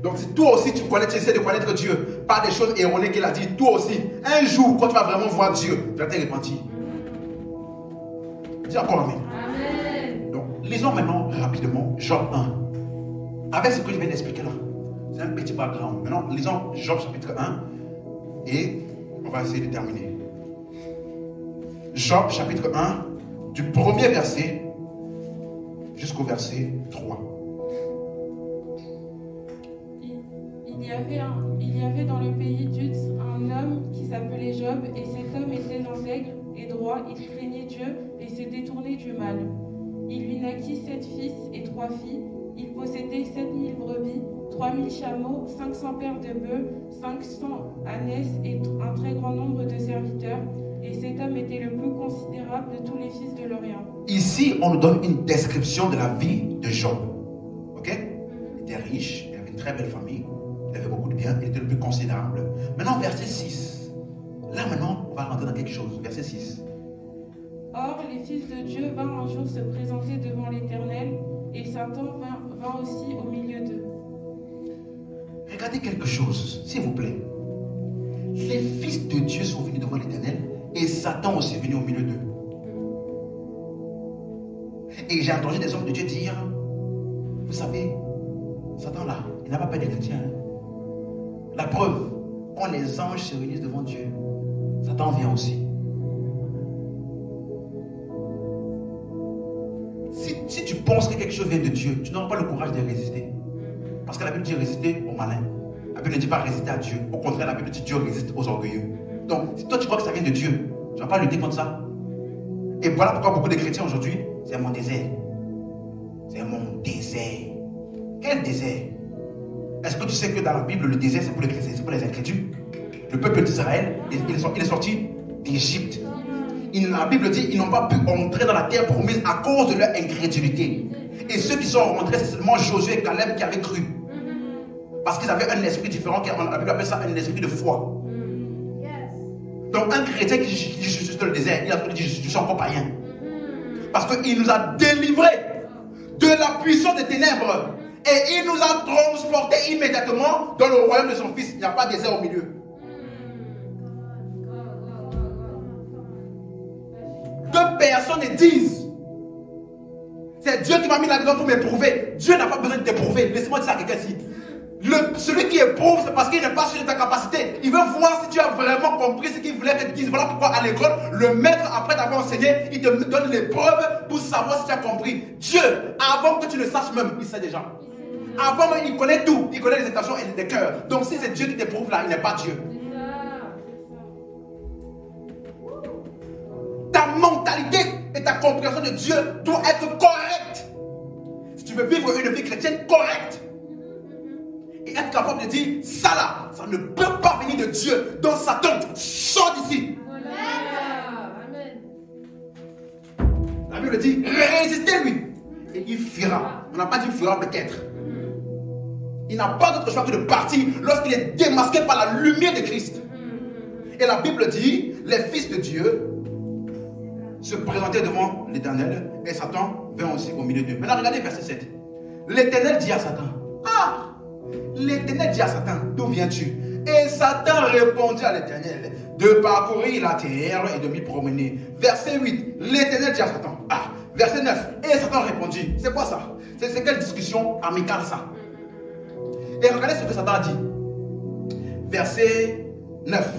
Donc si toi aussi tu essaies de connaître Dieu par des choses erronées qu'il a dit, toi aussi, un jour quand tu vas vraiment voir Dieu, tu vas te repentir. Dis encore Amen. Amen. Donc lisons maintenant rapidement Job 1. Avec ce que je viens d'expliquer là. C'est un petit background. Maintenant lisons Job chapitre 1 et on va essayer de terminer. Job chapitre 1 du premier verset jusqu'au verset 3.
Il y avait dans le pays d'Uz un homme qui s'appelait Job, et cet homme était intègre et droit, il craignait Dieu et se détournait du mal. Il lui naquit 7 fils et 3 filles, il possédait 7000 brebis, 3000 chameaux, 500 paires de bœufs, 500 ânesses et un très grand nombre de serviteurs, et cet homme était le plus considérable de tous les fils de l'Orient.
Ici, on nous donne une description de la vie de Job. Ok? Il était riche, il avait une très belle famille. Il avait beaucoup de biens, il était le plus considérable. Maintenant, verset 6. Là, maintenant, on va rentrer dans quelque chose. Verset 6.
Or, les fils de Dieu vinrent un jour se présenter devant l'Éternel, et Satan vint aussi au milieu d'eux.
Regardez quelque chose, s'il vous plaît. Les fils de Dieu sont venus devant l'Éternel, et Satan aussi est venu au milieu d'eux. Et j'ai entendu des hommes de Dieu dire, vous savez, Satan là, il n'a pas peur des chrétiens. Hein? La preuve, quand les anges se réunissent devant Dieu, Satan vient aussi. Si tu penses que quelque chose vient de Dieu, tu n'auras pas le courage de résister. Parce que la Bible dit résister aux malins. La Bible ne dit pas résister à Dieu. Au contraire, la Bible dit Dieu résiste aux orgueilleux. Donc, si toi tu crois que ça vient de Dieu, tu ne vas pas lutter contre ça. Et voilà pourquoi beaucoup de chrétiens aujourd'hui, c'est mon désert. C'est mon désert. Quel désert? Est-ce que tu sais que dans la Bible, le désert, c'est pour les chrétiens, c'est pour les incrédules? Le peuple d'Israël, il est sorti d'Égypte. La Bible dit qu'ils n'ont pas pu entrer dans la terre promise à cause de leur incrédulité. Et ceux qui sont rentrés, c'est seulement Josué et Caleb qui avaient cru. Parce qu'ils avaient un esprit différent, la Bible appelle ça un esprit de foi. Donc un chrétien qui dit je suis dans le désert, il a dit je suis encore païen. Parce qu'il nous a délivrés de la puissance des ténèbres. Et il nous a transportés immédiatement dans le royaume de son fils. Il n'y a pas de désert au milieu. Deux personnes disent, c'est Dieu qui m'a mis là-dedans pour m'éprouver. Dieu n'a pas besoin de t'éprouver. Laissez-moi dire ça à quelqu'un ici. Celui qui éprouve, c'est parce qu'il n'est pas sûr de ta capacité. Il veut voir si tu as vraiment compris ce qu'il voulait te dire. Voilà pourquoi à l'école, le maître, après t'avoir enseigné, il te donne les preuves pour savoir si tu as compris. Dieu, avant que tu le saches même, il sait déjà. Avant même, il connaît tout. Il connaît les intentions et les cœurs. Donc si c'est Dieu qui t'éprouve là, il n'est pas Dieu. mentalité et ta compréhension de Dieu doit être correcte. Si tu veux vivre une vie chrétienne correcte et être capable de dire, ça là, ça ne peut pas venir de Dieu. Donc Satan, sors d'ici. La Bible dit, résistez-lui et il fuira. On n'a pas dit fuira peut-être. Il n'a pas d'autre choix que de partir lorsqu'il est démasqué par la lumière de Christ. Et la Bible dit, les fils de Dieu se présentaient devant l'Éternel et Satan vint aussi au milieu d'eux. Maintenant regardez verset 7. L'Éternel dit à Satan, ah, l'Éternel dit à Satan, d'où viens-tu? Et Satan répondit à l'Éternel, de parcourir la terre et de m'y promener. Verset 8, l'Éternel dit à Satan, ah, verset 9, et Satan répondit, c'est quoi ça? C'est quelle discussion amicale ça? Et regardez ce que Satan a dit. Verset 9.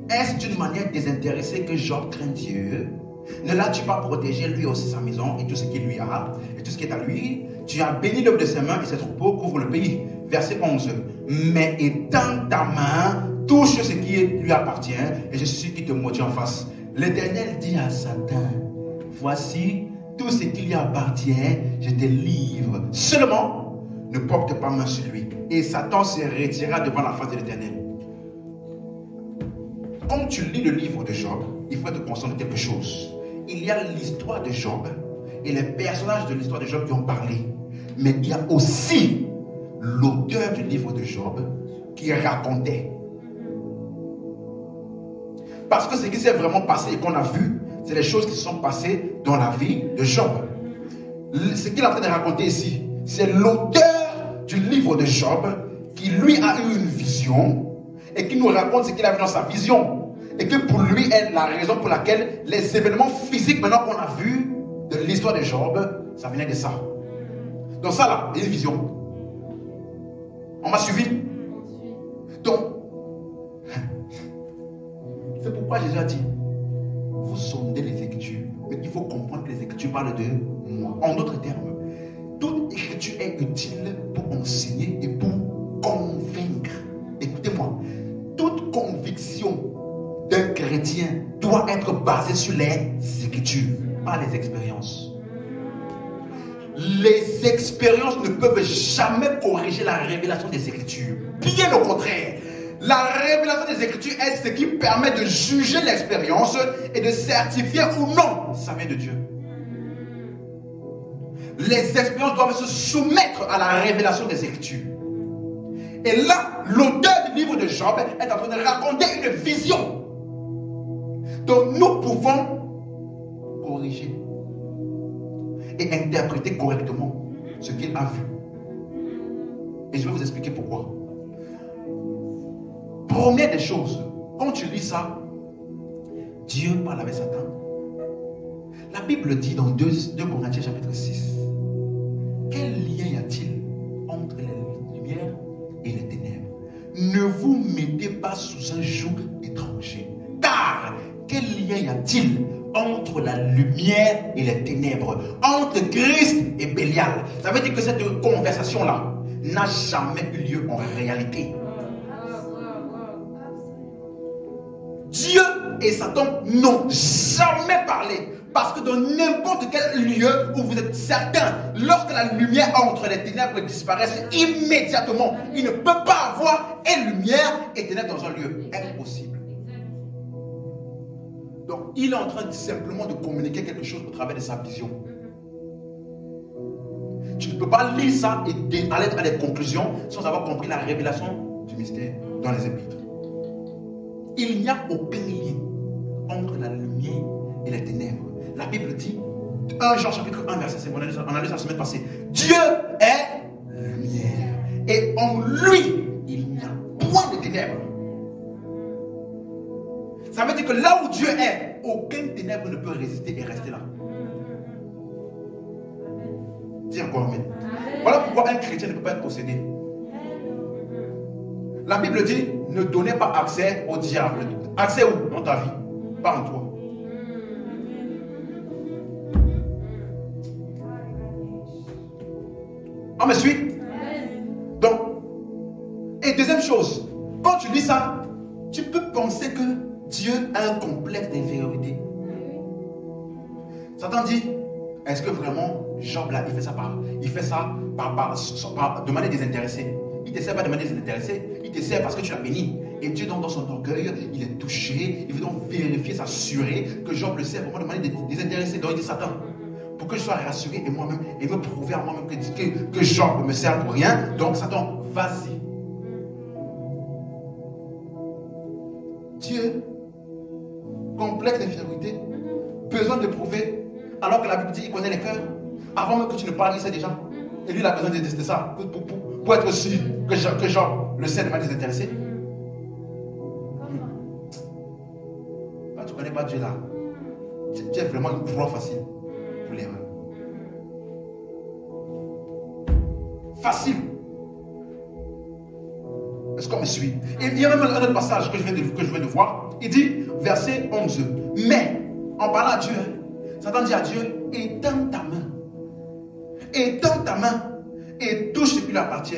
Est-ce d'une manière désintéressée que Job craint Dieu? Ne l'as-tu pas protégé lui aussi sa maison et tout ce qu'il lui a et tout ce qui est à lui? Tu as béni l'œuvre de ses mains et ses troupeaux couvrent le pays. Verset 11. Mais étends ta main, touche ce qui lui appartient et je suis sûr qu'il te maudit en face. L'Éternel dit à Satan, voici tout ce qui lui appartient, je te livre. Seulement, ne porte pas main sur lui. Et Satan se retira devant la face de l'Éternel. Quand tu lis le livre de Job, il faut être conscient de quelque chose. Il y a l'histoire de Job et les personnages de l'histoire de Job qui ont parlé. Mais il y a aussi l'auteur du livre de Job qui racontait. Parce que ce qui s'est vraiment passé et qu'on a vu, c'est les choses qui se sont passées dans la vie de Job. Ce qu'il est en train de raconter ici, c'est l'auteur du livre de Job qui lui a eu une vision et qui nous raconte ce qu'il a vu dans sa vision. Et que pour lui est la raison pour laquelle les événements physiques maintenant qu'on a vus de l'histoire de Job, ça venait de ça. Donc ça là, il y a une vision. On m'a suivi? Donc, c'est pourquoi Jésus a dit, vous sondez les Écritures, mais il faut comprendre que les Écritures parlent de moi. En d'autres termes, toute Écriture est utile pour enseigner et pour convaincre. Écoutez-moi, toute conviction d'un chrétien doit être basée sur les Écritures, pas les expériences. Les expériences ne peuvent jamais corriger la révélation des Écritures. Bien au contraire, la révélation des Écritures est ce qui permet de juger l'expérience et de certifier ou non si ça vient de Dieu. Les expériences doivent se soumettre à la révélation des Écritures. Et là, l'auteur du livre de Job est en train de raconter une vision. Donc nous pouvons corriger et interpréter correctement ce qu'il a vu. Et je vais vous expliquer pourquoi. Première des choses, quand tu lis ça, Dieu parle avec Satan. La Bible dit dans 2 Corinthiens chapitre 6, quel lien y a-t-il entre les lumières et les ténèbres? Ne vous mettez pas sous un joug étranger. Car quel lien y a-t-il entre la lumière et les ténèbres, entre Christ et Bélial? Ça veut dire que cette conversation-là n'a jamais eu lieu en réalité. Dieu et Satan n'ont jamais parlé. Parce que dans n'importe quel lieu où vous êtes certain, lorsque la lumière entre les ténèbres disparaissent immédiatement, il ne peut pas avoir et lumière et ténèbres dans un lieu. Impossible. Donc, il est en train simplement de communiquer quelque chose au travers de sa vision. Tu ne peux pas lire ça et aller à des conclusions sans avoir compris la révélation du mystère dans les épîtres. Il n'y a aucun lien entre la lumière et les ténèbres. La Bible dit, 1 Jean chapitre 1 verset 5, on a lu ça la semaine passée, Dieu est lumière et en lui il n'y a point de ténèbres. Ça veut dire que là où Dieu est, aucun ténèbre ne peut résister et rester là. Dis encore amen. Voilà pourquoi un chrétien ne peut pas être possédé. La Bible dit, ne donnez pas accès au diable. Accès où? Dans ta vie, pas en toi. On me suit? Donc, et deuxième chose, quand tu lis ça, tu peux penser que Dieu a un complexe d'infériorité. Satan dit, est-ce que vraiment Job là, il fait ça de manière désintéressée? Il ne te sert pas de manière désintéressée, il te sert parce que tu l'as béni. Et Dieu donc dans son orgueil, il est touché, il veut donc vérifier, s'assurer que Job le sert vraiment de manière désintéressée. Donc il dit, Satan, pour que je sois rassuré et moi-même, et me prouver à moi-même que Job me sert pour rien, donc Satan, vas-y. Dieu, complexe d'infériorité, besoin de prouver, alors que la Bible dit qu'il connaît les cœurs. Avant même que tu ne parles, il sait déjà. Et lui, il a besoin de ça pour être sûr que Job le sait de manière désintéressée. Quand tu ne connais pas Dieu là, tu es vraiment une proie facile pour l'erreur. Facile. Est-ce qu'on me suit? Et il y a même un autre passage que je viens de voir. Il dit, verset 11. Mais, en parlant à Dieu, Satan dit à Dieu, étends ta main. Étends ta main et touche ce qui lui appartient.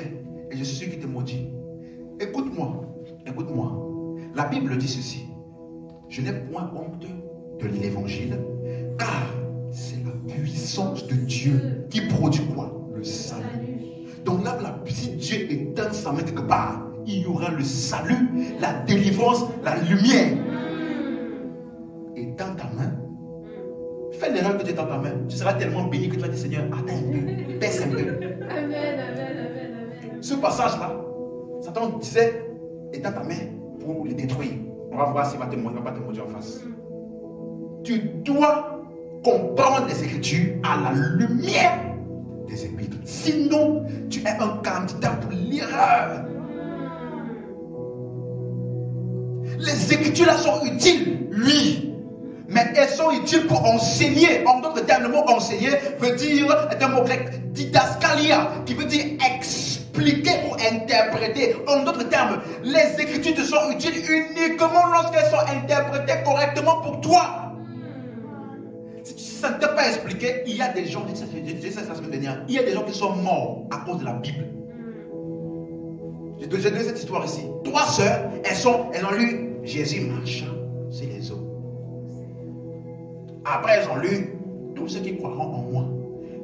Et je suis sûr qu'il te maudit. Écoute-moi. La Bible dit ceci. Je n'ai point honte de l'évangile, car c'est la puissance de Dieu qui produit quoi? Le salut. Donc là, si Dieu étend sa main quelque part, il y aura le salut, la délivrance, la lumière. Étends ta main. Fais l'erreur que tu étends ta main. Tu seras tellement béni que tu vas dire, Seigneur, attends un peu, baisse un peu.
Amen.
Ce passage-là, Satan disait, étends ta main pour les détruire. On va voir s'il va te maudire, pas te maudire en face. Tu dois comprendre les Écritures à la lumière des Épîtres. Sinon, tu es un candidat pour l'erreur. Les Écritures là sont utiles, oui. Mais elles sont utiles pour enseigner. En d'autres termes, le mot enseigner veut dire, est un mot grec, didaskalia, qui veut dire expliquer ou interpréter. En d'autres termes, les Écritures te sont utiles uniquement lorsqu'elles sont interprétées correctement pour toi. Si ça ne t'a pas expliqué, il y a des gens, je disais ça la semaine dernière, il y a des gens qui sont morts à cause de la Bible. J'ai donné cette histoire ici. 3 sœurs, elles ont lu Jésus marcha sur les eaux. Après, elles ont lu, tous ceux qui croiront en moi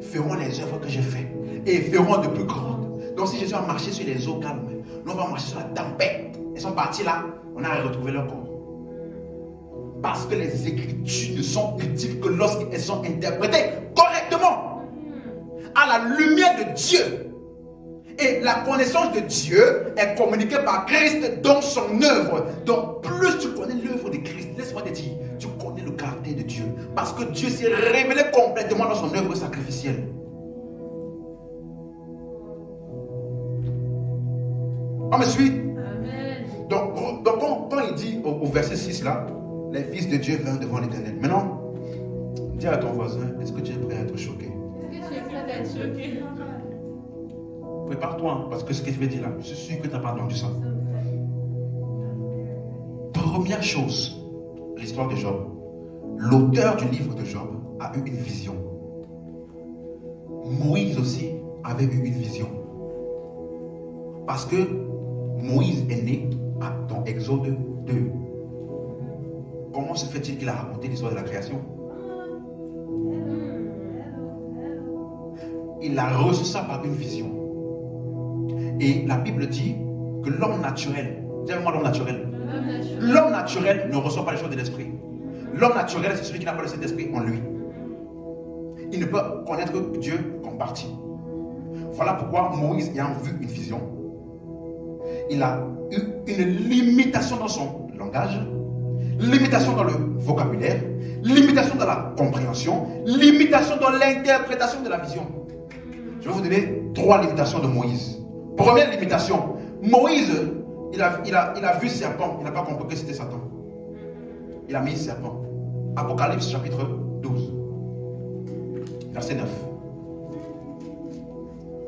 feront les œuvres que j'ai faites et feront de plus grandes. Donc si Jésus a marché sur les eaux calmes, nous on va marcher sur la tempête. Elles sont parties là, on a retrouvé leur corps. Parce que les Écritures ne sont utiles que lorsqu'elles sont interprétées correctement à la lumière de Dieu. Et la connaissance de Dieu est communiquée par Christ dans son œuvre. Donc plus tu connais l'œuvre de Christ, laisse-moi te dire, tu connais le caractère de Dieu. Parce que Dieu s'est révélé complètement dans son œuvre sacrificielle. On me suit?
Amen.
Donc quand il dit au verset 6 là, les fils de Dieu vinrent devant l'Éternel. Maintenant, dis à ton voisin, est-ce que tu es prêt à être choqué?
Est-ce que tu es prêt à être choqué?
Prépare-toi, parce que ce que je vais dire là, je suis sûr que tu n'as pas entendu ça. Première chose, l'histoire de Job. L'auteur du livre de Job a eu une vision. Moïse aussi avait eu une vision. Parce que Moïse est né dans Exode 2. Comment se fait-il qu'il a raconté l'histoire de la création? Il a reçu ça par une vision. Et la Bible dit que l'homme naturel, dis-moi l'homme naturel. L'homme naturel ne reçoit pas les choses de l'esprit. L'homme naturel, c'est celui qui n'a pas le Saint-Esprit en lui. Il ne peut connaître Dieu qu'en partie. Voilà pourquoi Moïse, ayant vu une vision, il a eu une limitation dans son langage, limitation dans le vocabulaire, limitation dans la compréhension, limitation dans l'interprétation de la vision. Je vais vous donner 3 limitations de Moïse. Première limitation, Moïse, il a vu serpent, il n'a pas compris que c'était Satan. Il a mis serpent. Apocalypse chapitre 12, verset 9.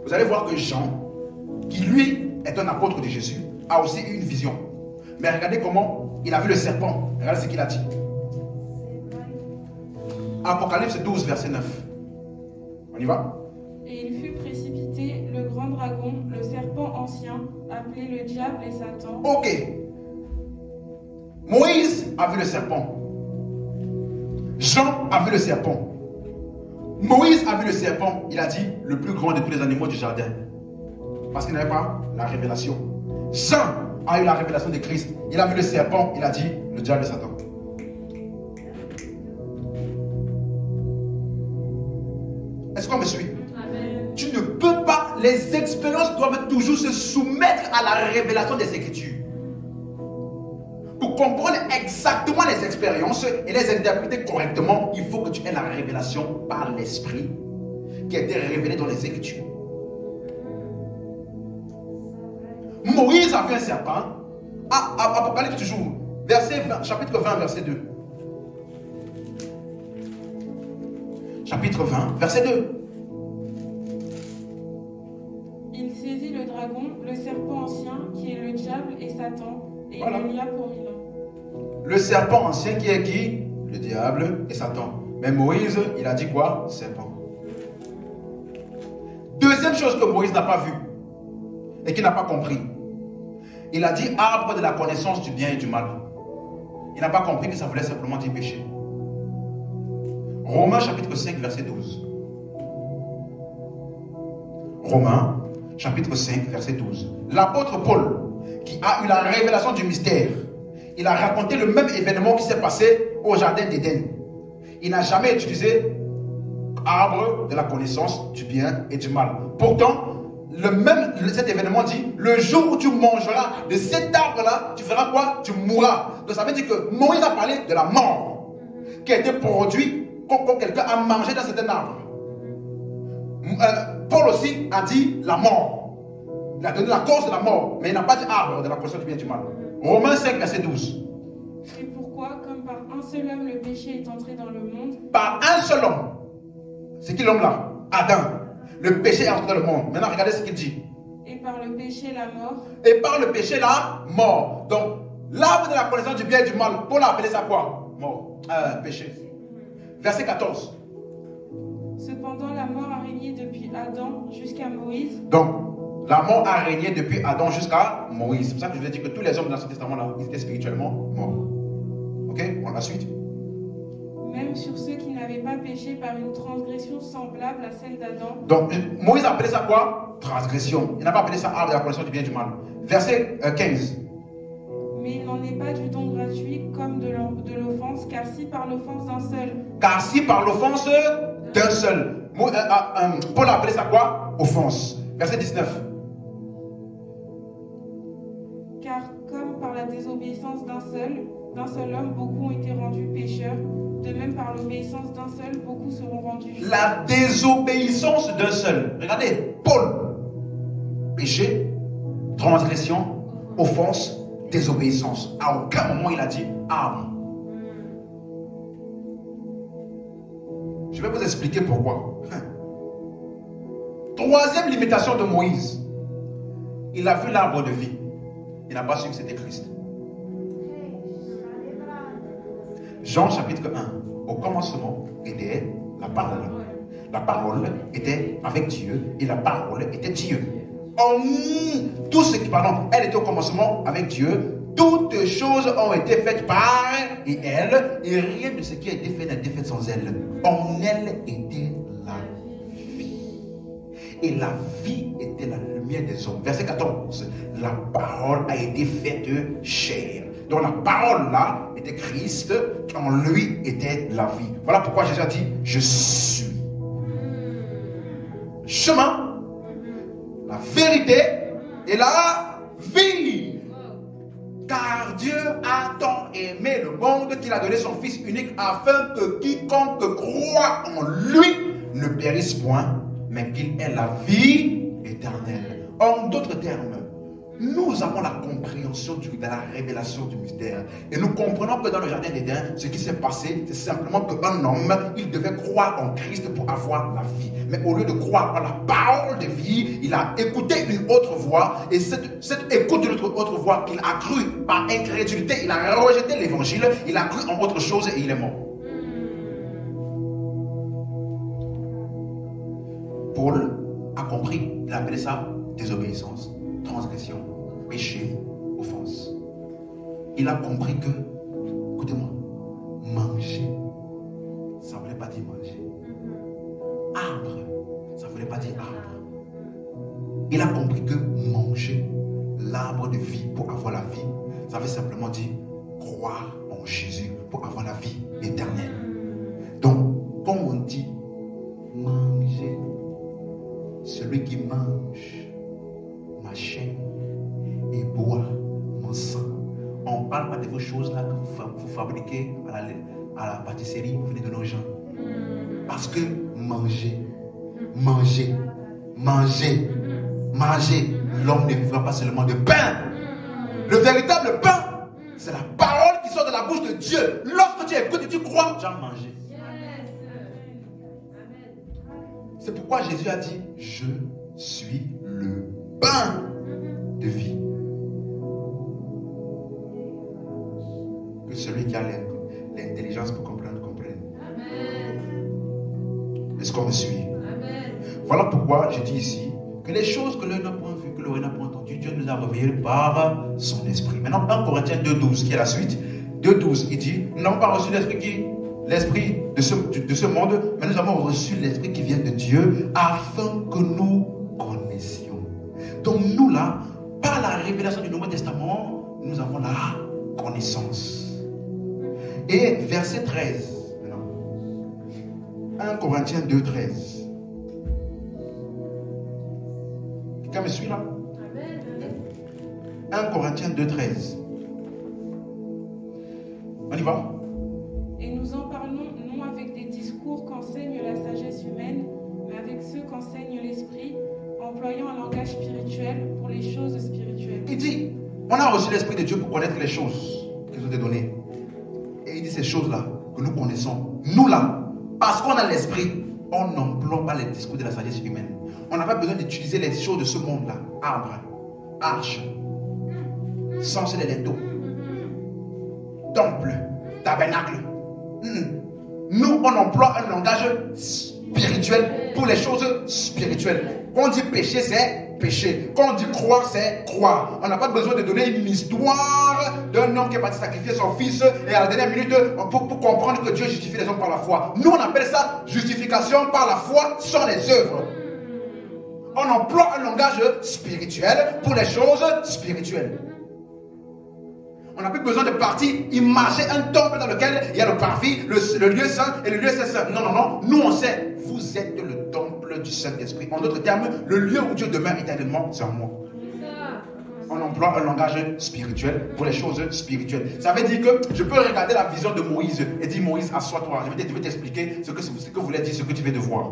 Vous allez voir que Jean, qui lui est un apôtre de Jésus, a aussi eu une vision. Mais regardez comment il a vu le serpent. Regardez ce qu'il a dit. Apocalypse 12, verset 9. On y va?
Et il fut précipité, le grand dragon, le serpent ancien, appelé le diable et Satan.
Ok. Moïse a vu le serpent. Jean a vu le serpent. Moïse a vu le serpent, il a dit le plus grand de tous les animaux du jardin. Parce qu'il n'avait pas la révélation. Jean a eu la révélation de Christ. Il a vu le serpent, il a dit le diable de Satan. Est-ce qu'on me suit?
Amen.
Tu ne peux pas, les expériences doivent toujours se soumettre à la révélation des Écritures. Pour comprendre exactement les expériences et les interpréter correctement, il faut que tu aies la révélation par l'Esprit qui a été révélée dans les Écritures. Moïse a vu un serpent. Apocalypse toujours, chapitre 20, verset 2. Chapitre 20, verset 2.
Il saisit le dragon, le serpent ancien, qui est le diable et Satan, et
Voilà.
il le lia pour 1000 ans.
Le serpent ancien qui est qui? Le diable et Satan. Mais Moïse, il a dit quoi? Serpent. Deuxième chose que Moïse n'a pas vue et qu'il n'a pas compris. Il a dit arbre de la connaissance du bien et du mal. Il n'a pas compris que ça voulait simplement dire péché. Romains chapitre 5 verset 12. Romains chapitre 5 verset 12. L'apôtre Paul qui a eu la révélation du mystère, il a raconté le même événement qui s'est passé au jardin d'Éden. Il n'a jamais utilisé arbre de la connaissance du bien et du mal. Pourtant, cet événement dit, le jour où tu mangeras de cet arbre-là, tu feras quoi? Tu mourras. Donc ça veut dire que Moïse a parlé de la mort qui a été produite quand quelqu'un a mangé dans cet arbre. Paul aussi a dit la mort. Il a donné la cause de la mort, mais il n'a pas dit arbre de la connaissance du bien et du mal. Romains 5, verset 12.
Et pourquoi, comme par un seul homme le péché est entré dans le monde,
Par un seul homme. C'est qui l'homme là? Adam. Le péché est entré dans le monde. Maintenant, regardez ce qu'il dit.
et par le péché la mort,
Et par le péché, la mort. Donc, l'arbre de la connaissance du bien et du mal, Paul a appelé ça quoi? Mort. Péché. Verset 14.
cependant la mort a régné depuis Adam jusqu'à Moïse,
Donc, la mort a régné depuis Adam jusqu'à Moïse. C'est pour ça que je vous ai dit que tous les hommes de l'Ancien Testament là, ils étaient spirituellement morts. Ok? On la suite.
même sur ceux qui n'avaient pas péché par une transgression semblable à celle d'Adam,
Donc, Moïse a appelé ça quoi? Transgression. Il n'a pas appelé ça arbre de la connaissance du bien et du mal. Verset 15.
mais il n'en est pas du don gratuit comme de l'offense, car si par l'offense d'un seul,
Car si par l'offense d'un seul. Paul a appelé ça quoi? Offense. Verset 19.
car comme par la désobéissance d'un seul homme, beaucoup ont été rendus pécheurs, de même par l'obéissance d'un seul, beaucoup seront rendus justes.
La désobéissance d'un seul. Regardez, Paul. Péché, transgression, offense, désobéissance. À aucun moment il a dit arbre. Je vais vous expliquer pourquoi. Troisième limitation de Moïse. Il a vu l'arbre de vie. Il n'a pas su que c'était Christ. Jean chapitre 1. Au commencement était la parole. La parole était avec Dieu et la parole était Dieu. Elle était au commencement avec Dieu. Toutes choses ont été faites par et elle, et rien de ce qui a été fait n'a été fait sans elle. En elle était la vie. Et la vie était la lumière des hommes. Verset 14. La parole a été faite chair. Donc la parole là était Christ, en lui était la vie. Voilà pourquoi Jésus a dit, je suis chemin, la vérité et la vie. Car Dieu a tant aimé le monde qu'il a donné son Fils unique afin que quiconque croit en lui ne périsse point, mais qu'il ait la vie éternelle. En d'autres termes, nous avons la compréhension de la révélation du mystère. Et nous comprenons que dans le jardin d'Éden, ce qui s'est passé, c'est simplement qu'un homme, il devait croire en Christ pour avoir la vie. Mais au lieu de croire en la parole de vie, il a écouté une autre voix. Et cette écoute de l'autre voix qu'il a cru par incrédulité, il a rejeté l'évangile, il a cru en autre chose et il est mort. Paul a compris, il a appelé ça désobéissance, transgression, péché, offense. Il a compris que, écoutez-moi, manger, ça ne voulait pas dire manger. de vie pour avoir la vie, ça veut simplement dire croire en Jésus pour avoir la vie éternelle. Donc, quand on dit manger, celui qui mange ma chair et boit mon sang, on ne parle pas de vos choses-là que vous fabriquez à la pâtisserie, vous venez de nos gens. Parce que manger, l'homme ne vivra pas seulement de pain. Le véritable pain, c'est la parole qui sort de la bouche de Dieu. Lorsque tu écoutes et tu crois, tu as mangé. C'est pourquoi Jésus a dit, je suis le pain de vie. Que celui qui a l'intelligence pour comprendre, comprenne. Est-ce qu'on me suit? Voilà pourquoi je dis ici que les choses que l'œil n'a point vues, que l'oreille n'a point entendues, Dieu nous a révélées par son esprit. Maintenant, 1 Corinthiens 2,12, qui est la suite. 2,12, il dit, nous n'avons pas reçu l'esprit de ce monde, mais nous avons reçu l'esprit qui vient de Dieu, afin que nous connaissions. Donc nous là, par la révélation du Nouveau Testament, nous avons la connaissance. Et verset 13, 1 Corinthiens 2,13. Quelqu'un me suit là? 1 Corinthiens 2,13. On y va?
Et nous en parlons non avec des discours qu'enseigne la sagesse humaine, mais avec ceux qu'enseigne l'esprit, employant un langage spirituel pour les choses spirituelles.
Il dit, on a reçu l'esprit de Dieu pour connaître les choses qui nous ont été données. Et il dit ces choses-là que nous connaissons. Nous là, parce qu'on a l'esprit, on n'emploie pas les discours de la sagesse humaine. On n'a pas besoin d'utiliser les choses de ce monde-là. Arbre, arche, sens des linteaux, temple, tabernacle. Nous, on emploie un langage spirituel pour les choses spirituelles. Quand on dit péché, c'est péché. Quand on dit croire, c'est croire. On n'a pas besoin de donner une histoire d'un homme qui est parti sacrifier son fils et à la dernière minute pour comprendre que Dieu justifie les hommes par la foi. Nous, on appelle ça justification par la foi sans les œuvres. On emploie un langage spirituel pour les choses spirituelles. On n'a plus besoin de partir imager un temple dans lequel il y a le parvis, le lieu saint et le lieu saint. Non. Nous, on sait, vous êtes le temple du Saint-Esprit. En d'autres termes, le lieu où Dieu demeure éternellement, c'est en moi. On emploie un langage spirituel pour les choses spirituelles. Ça veut dire que je peux regarder la vision de Moïse et dire, Moïse, assois-toi. Je vais t'expliquer ce que voulait dire, ce que tu viens de voir.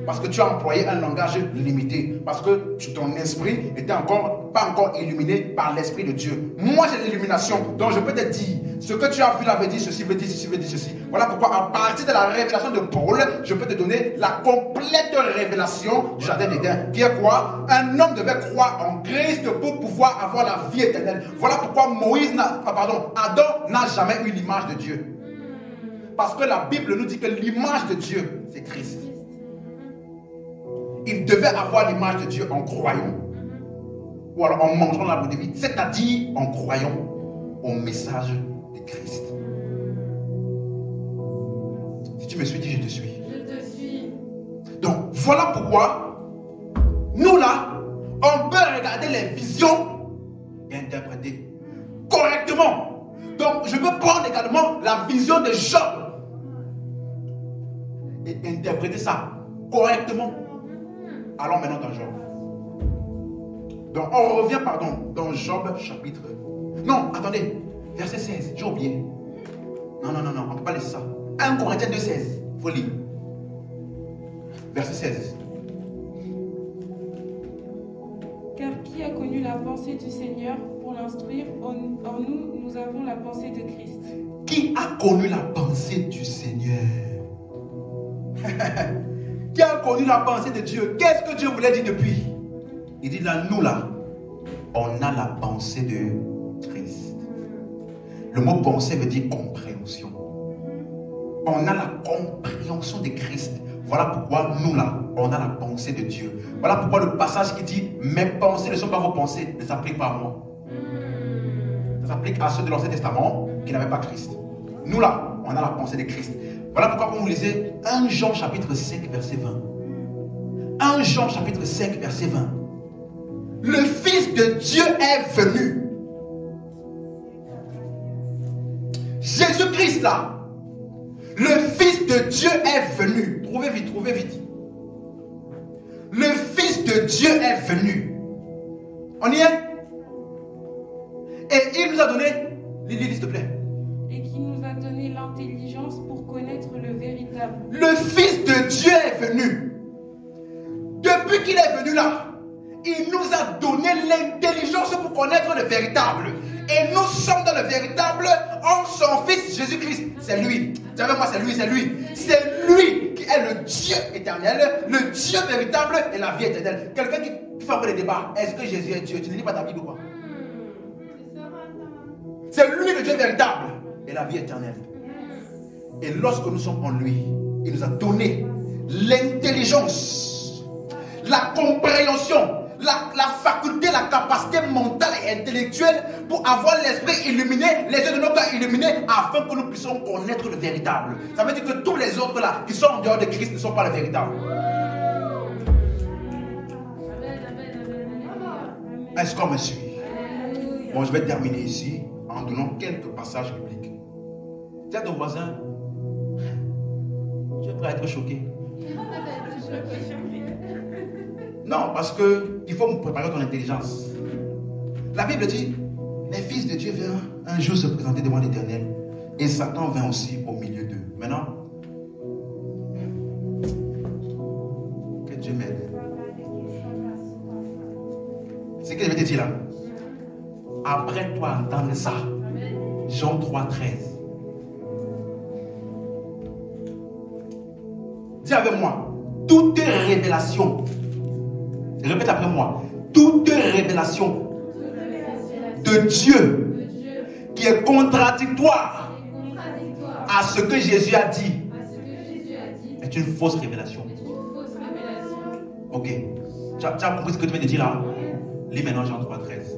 Parce que tu as employé un langage limité. Parce que ton esprit n'était pas encore illuminé par l'Esprit de Dieu. Moi, j'ai l'illumination. Donc, je peux te dire, ce que tu as vu là veut dire ceci, veut dire ceci, veut dire ceci. Voilà pourquoi, à partir de la révélation de Paul, je peux te donner la complète révélation du jardin d'Éden. Qui est quoi? Un homme devait croire en Christ pour pouvoir avoir la vie éternelle. Voilà pourquoi Adam n'a jamais eu l'image de Dieu. Parce que la Bible nous dit que l'image de Dieu, c'est Christ. Il devait avoir l'image de Dieu en croyant. Ou alors en mangeant l'arbre de vie. C'est-à-dire en croyant au message de Christ. Si tu me suis, dis je te suis.
Je te suis.
Donc voilà pourquoi nous là, on peut regarder les visions et interpréter correctement. Donc je peux prendre également la vision de Job et interpréter ça correctement. Allons maintenant dans Job. Donc on revient, dans Job chapitre... Non, attendez, verset 16, j'ai oublié. Non, on ne peut pas laisser ça. 1 Corinthiens 2, 16, il faut lire. Verset 16.
Car qui a connu la pensée du Seigneur pour l'instruire? Or nous avons la pensée de Christ.
Qui a connu la pensée du Seigneur? Qui a connu la pensée de Dieu? Qu'est-ce que Dieu voulait dire depuis? Il dit là, nous là, on a la pensée de Christ. Le mot pensée veut dire compréhension. On a la compréhension de Christ. Voilà pourquoi nous là, on a la pensée de Dieu. Voilà pourquoi le passage qui dit mes pensées ne sont pas vos pensées ne s'applique pas à moi. Ça s'applique à ceux de l'Ancien Testament qui n'avaient pas Christ. Nous là, on a la pensée de Christ. Voilà pourquoi quand vous lisez 1 Jean chapitre 5 verset 20. 1 Jean chapitre 5 verset 20. le Fils de Dieu est venu. Jésus-Christ là, le Fils de Dieu est venu. Trouvez vite, trouvez vite. Le Fils de Dieu est venu. On y est? Et il nous a donné, Lily, s'il te plaît.
Et qui nous a donné l'intelligence pour connaître le véritable.
Le Fils de Dieu est venu. Depuis qu'il est venu là, il nous a donné l'intelligence pour connaître le véritable. Et nous sommes dans le véritable en son Fils Jésus-Christ. C'est lui. Tu avec moi, c'est lui, c'est lui. C'est lui qui est le Dieu éternel, le Dieu véritable et la vie éternelle. Quelqu'un qui fait un peu les débats. Est-ce que Jésus est Dieu? Tu ne lis pas ta Bible ou quoi? C'est lui le Dieu véritable et la vie éternelle. Et lorsque nous sommes en lui, il nous a donné l'intelligence, la compréhension, la faculté, la capacité mentale et intellectuelle pour avoir l'esprit illuminé, les yeux de nos cœurs illuminés, afin que nous puissions connaître le véritable. Ça veut dire que tous les autres là qui sont en dehors de Christ ne sont pas le véritable. Est-ce qu'on me suit? Bon, je vais terminer ici en donnant quelques passages bibliques. Dis à ton voisin, tu es prêt à être choqué? Non, parce qu'il faut préparer ton intelligence. La Bible dit, les fils de Dieu viennent un jour se présenter devant l'Éternel. Et Satan vint aussi au milieu d'eux. Maintenant, que Dieu m'aide. C'est ce que je vais te dire là. Après toi entendre ça, Jean 3, 13. Dis avec moi, toute révélation, répète après moi, toute révélation de Dieu qui est contradictoire à ce que Jésus a dit est une fausse révélation. Ok, tu as compris ce que tu viens de dire là? Lis maintenant Jean 3, 13.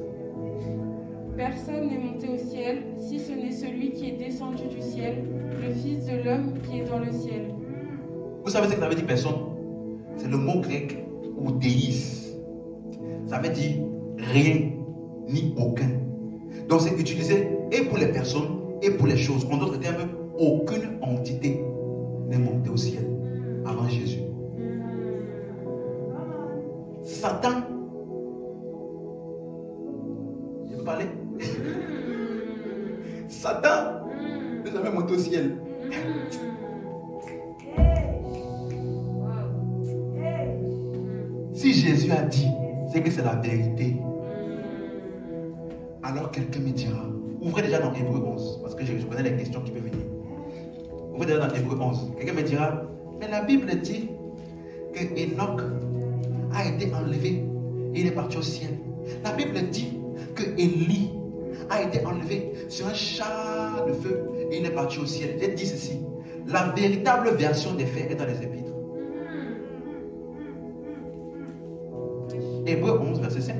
Personne n'est monté au ciel, si ce n'est celui qui est descendu du ciel, le Fils de l'homme qui est dans le ciel.
Vous savez ce que ça veut dire personne? C'est le mot grec ou déis. Ça veut dire rien ni aucun. Donc c'est utilisé et pour les personnes et pour les choses. En d'autres termes, aucune entité n'est montée au ciel avant Jésus. Satan, je peux parler? Satan n'est jamais monté au ciel. Si Jésus a dit, c'est que c'est la vérité. Alors quelqu'un me dira, ouvrez déjà dans Hébreu 11, parce que je connais les questions qui peuvent venir. Ouvrez déjà dans Hébreu 11. Quelqu'un me dira, mais la Bible dit que Enoch a été enlevé et il est parti au ciel. La Bible dit que Élie a été enlevé sur un char de feu et il est parti au ciel. J'ai dit ceci, la véritable version des faits est dans les Épîtres. Hébreu 11, verset 5.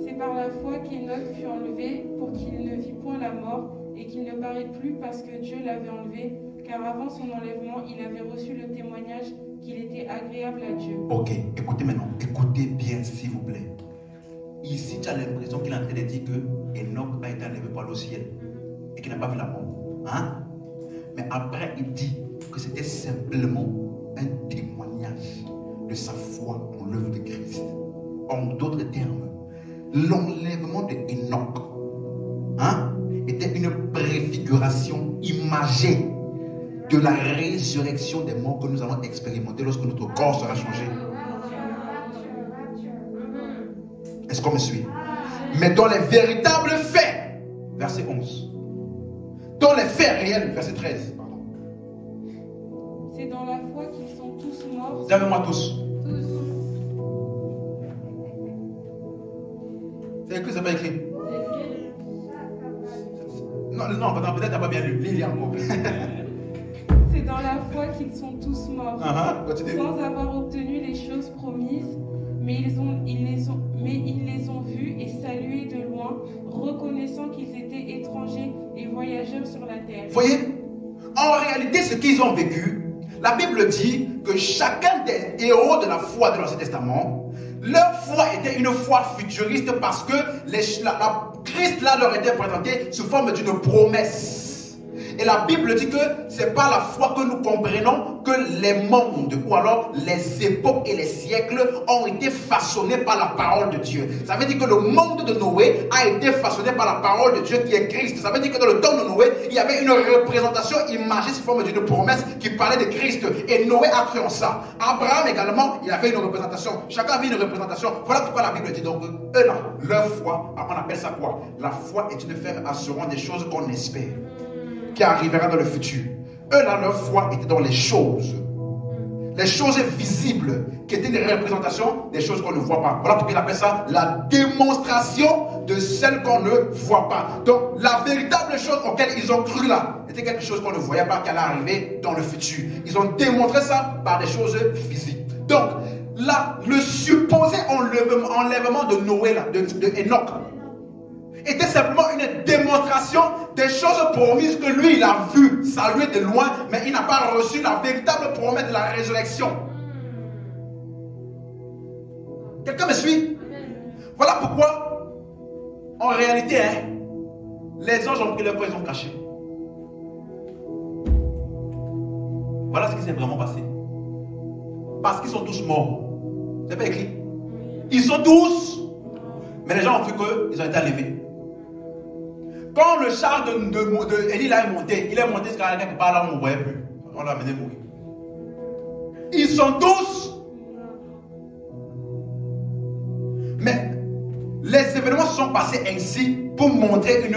C'est par la foi qu'Enoch fut enlevé pour qu'il ne vit point la mort et qu'il ne paraît plus parce que Dieu l'avait enlevé, car avant son enlèvement, il avait reçu le témoignage qu'il était agréable à Dieu.
Ok, écoutez maintenant, écoutez bien s'il vous plaît. Ici, tu as l'impression qu'il est en train de dire que Enoch a été enlevé par le ciel et qu'il n'a pas vu la mort. Hein? Mais après, il dit que c'était simplement un témoignage de sa foi en l'œuvre de Christ. En d'autres termes, l'enlèvement de Enoch était une préfiguration imagée de la résurrection des morts que nous allons expérimenter lorsque notre corps sera changé. Est-ce qu'on me suit? Mais dans les véritables faits, verset 11. Dans les faits réels, verset 13.
C'est dans la foi qu'ils sont tous morts.
Dis avec moi tous. C'est écrit, c'est pas écrit. Non, peut-être tu n'as pas bien lu. Lis encore.
C'est dans la foi qu'ils sont tous morts, sans avoir obtenu les choses promises, mais ils les ont vus et salués de loin, reconnaissant qu'ils étaient étrangers et voyageurs sur la terre.
Voyez, en réalité, ce qu'ils ont vécu, la Bible dit que chacun des héros de la foi de l'Ancien Testament, leur foi était une foi futuriste parce que Christ là leur était présenté sous forme d'une promesse. Et la Bible dit que c'est pas la foi que nous comprenons que les mondes ou alors les époques et les siècles ont été façonnés par la parole de Dieu. Ça veut dire que le monde de Noé a été façonné par la parole de Dieu qui est Christ. Ça veut dire que dans le temps de Noé, il y avait une représentation imagée sous forme d'une promesse qui parlait de Christ. Et Noé a cru en ça. Abraham également, il avait une représentation. Chacun avait une représentation. Voilà pourquoi la Bible dit donc eux là, leur foi, on appelle ça quoi? La foi est une ferme assurance des choses qu'on espère, qui arrivera dans le futur. Eux là, leur foi était dans les choses visibles, qui étaient des représentations des choses qu'on ne voit pas. Voilà pourquoi il appelle ça la démonstration de celles qu'on ne voit pas. Donc la véritable chose auquel ils ont cru là, était quelque chose qu'on ne voyait pas, qui allait arriver dans le futur. Ils ont démontré ça par des choses visibles. Donc là, le supposé enlèvement de Noé là, de Enoch, était simplement une démonstration des choses promises que lui il a vu saluer de loin, mais il n'a pas reçu la véritable promesse de la résurrection. Quelqu'un me suit? Voilà pourquoi en réalité les anges ont pris leur corps, ils ont caché. Voilà ce qui s'est vraiment passé. Parce qu'ils sont tous morts. C'est pas écrit. Ils sont tous, mais les gens ont cru qu'ils ont été enlevés. Quand le char d'Élie là est monté, il est monté jusqu'à quelque part là où on ne voyait plus. On l'a amené mourir. Ils sont tous. Mais les événements se sont passés ainsi pour montrer une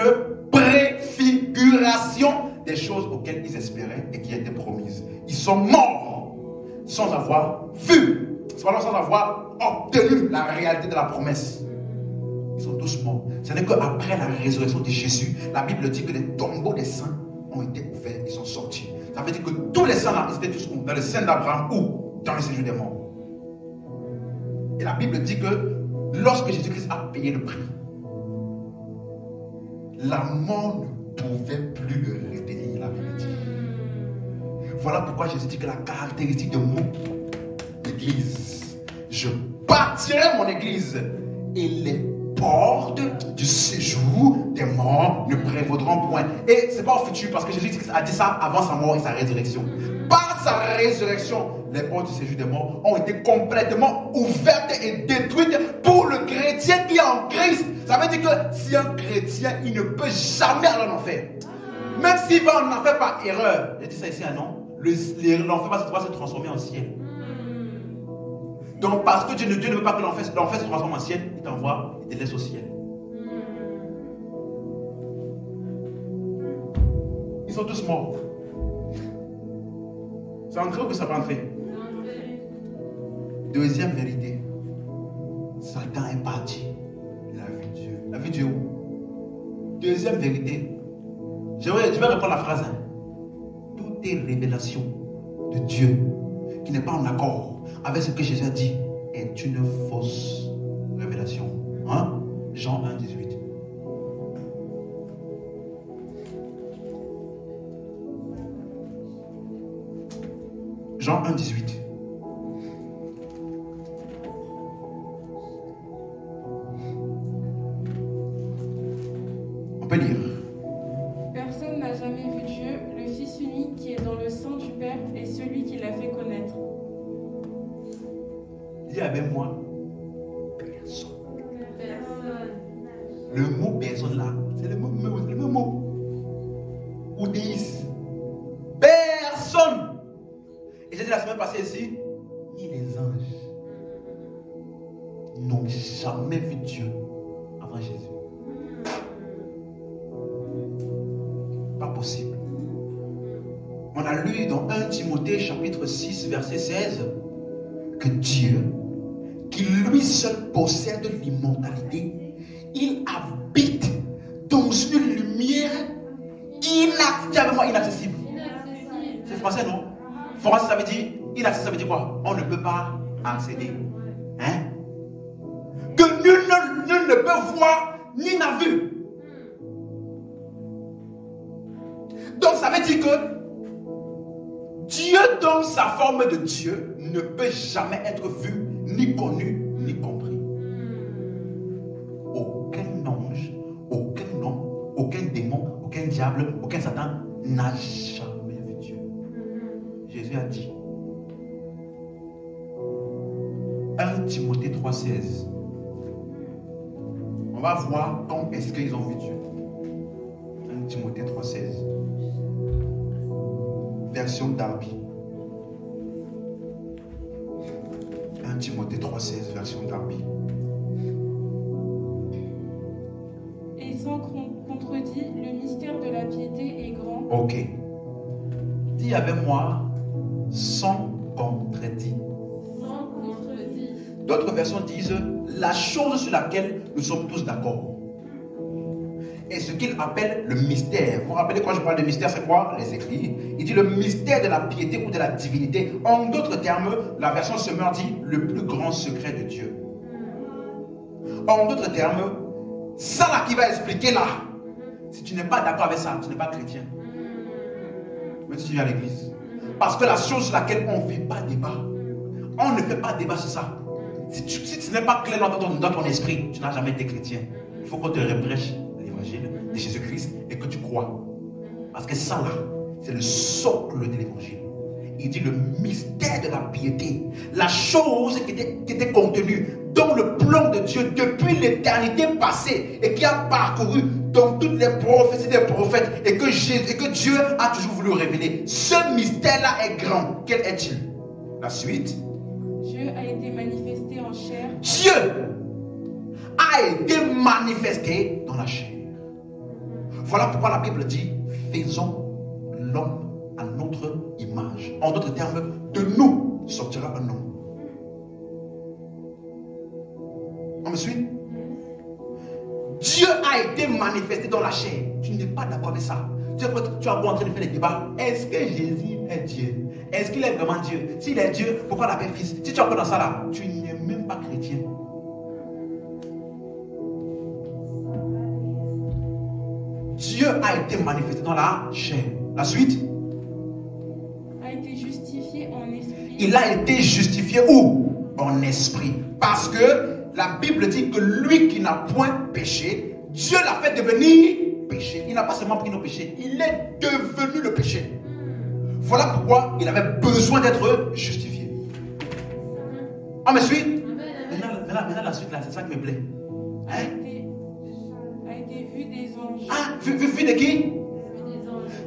préfiguration des choses auxquelles ils espéraient et qui étaient promises. Ils sont morts sans avoir vu, sans avoir obtenu la réalité de la promesse. Ils sont tous morts. Ce n'est qu'après la résurrection de Jésus, la Bible dit que les tombeaux des saints ont été ouverts, ils sont sortis. Ça veut dire que tous les saints là, ils étaient tous dans le sein d'Abraham ou dans le séjour des morts. Et la Bible dit que lorsque Jésus-Christ a payé le prix, la mort ne pouvait plus le retenir, la Bible dit. Voilà pourquoi Jésus dit que la caractéristique de mon église, je bâtirai mon église et les portes du séjour des morts ne prévaudront point. Et c'est pas au futur, parce que Jésus a dit ça avant sa mort et sa résurrection. Par sa résurrection, les portes du séjour des morts ont été complètement ouvertes et détruites pour le chrétien qui est en Christ. Ça veut dire que si un chrétien, il ne peut jamais aller en enfer. Même s'il va en enfer par erreur. J'ai dit ça ici, non? L'enfer va se transformer en ciel. Donc parce que Dieu ne veut pas que l'enfer se transforme en ciel, il t'envoie, il te laisse au ciel. Ils sont tous morts. C'est entré ou que ça va entrer? Deuxième vérité. Satan est parti. Il a vu Dieu. Il a vu Dieu où? Deuxième vérité. Je vais répondre la phrase. Toute révélation de Dieu qui n'est pas en accord avec ce que Jésus a dit est une fausse révélation. Hein? Jean 1, 18. Jean 1, 18. On peut lire.
Personne n'a jamais vu Dieu, le Fils unique qui est dans le sein du Père et celui qui l'a fait connaître.
Dis avec moi, personne. Le mot personne là, c'est le même mot. Oudéis. Personne. Et j'ai dit la semaine passée ici, ni les anges n'ont jamais vu Dieu avant Jésus. Pas possible. On a lu dans 1 Timothée chapitre 6 verset 16 que Dieu, qui lui seul possède l'immortalité, il habite dans une lumière inaccessible. C'est français, non? Français, ça veut dire inaccessible, ça veut dire quoi? On ne peut pas accéder. Hein? Que nul ne peut voir ni n'a vu. Donc ça veut dire que Dieu dans sa forme de Dieu ne peut jamais être vu, ni connu, ni compris. Aucun ange, aucun homme, aucun démon, aucun diable, aucun Satan n'a jamais vu Dieu. Jésus a dit 1 Timothée 3,16. On va voir quand est-ce qu'ils ont vu Dieu. 1 Timothée 3,16. Version Darby. 1 Timothée 3,16, version Darby.
Et sans contredit, le mystère de la piété est grand.
Ok. Dis avec moi, sans contredit.
Sans contredit.
D'autres versions disent la chose sur laquelle nous sommes tous d'accord. Et ce qu'il appelle le mystère. Vous vous rappelez quand je parle de mystère, c'est quoi? Les écrits. Il dit le mystère de la piété ou de la divinité. En d'autres termes, la version Semeur dit le plus grand secret de Dieu. En d'autres termes, ça là qui va expliquer là. Si tu n'es pas d'accord avec ça, tu n'es pas chrétien. Même si tu viens à l'église. Parce que la chose sur laquelle on ne fait pas débat, on ne fait pas débat sur ça. Si ce n'est pas clair dans ton esprit, tu n'as jamais été chrétien. Il faut qu'on te reprêche l'évangile de Jésus-Christ et que tu crois. Parce que ça là, c'est le socle de l'évangile. Il dit le mystère de la piété, la chose qui était contenue dans le plan de Dieu depuis l'éternité passée et qui a parcouru dans toutes les prophéties des prophètes et que Dieu a toujours voulu révéler. Ce mystère-là est grand. Quel est-il? La suite.
Dieu a été manifesté en chair.
Dieu a été manifesté dans la chair. Voilà pourquoi la Bible dit faisons l'homme à notre image. En d'autres termes, de nous sortira un homme. On me suit? Dieu a été manifesté dans la chair. Tu n'es pas d'accord avec ça. Tu vas en train de faire des débats. Est-ce que Jésus est Dieu? Est-ce qu'il est vraiment Dieu? S'il est Dieu, pourquoi l'appelle fils? Si tu es encore dans ça là, tu n'es même pas chrétien. Dieu a été manifesté dans la chair. La suite?
A été justifié en esprit.
Il a été justifié où? En esprit. Parce que la Bible dit que lui qui n'a point péché, Dieu l'a fait devenir péché. Il n'a pas seulement pris nos péchés, il est devenu le péché. Voilà pourquoi il avait besoin d'être justifié. On me suit? Maintenant la suite là, c'est ça qui me plaît. Hein?
A été vu des anges.
Ah, vu de qui?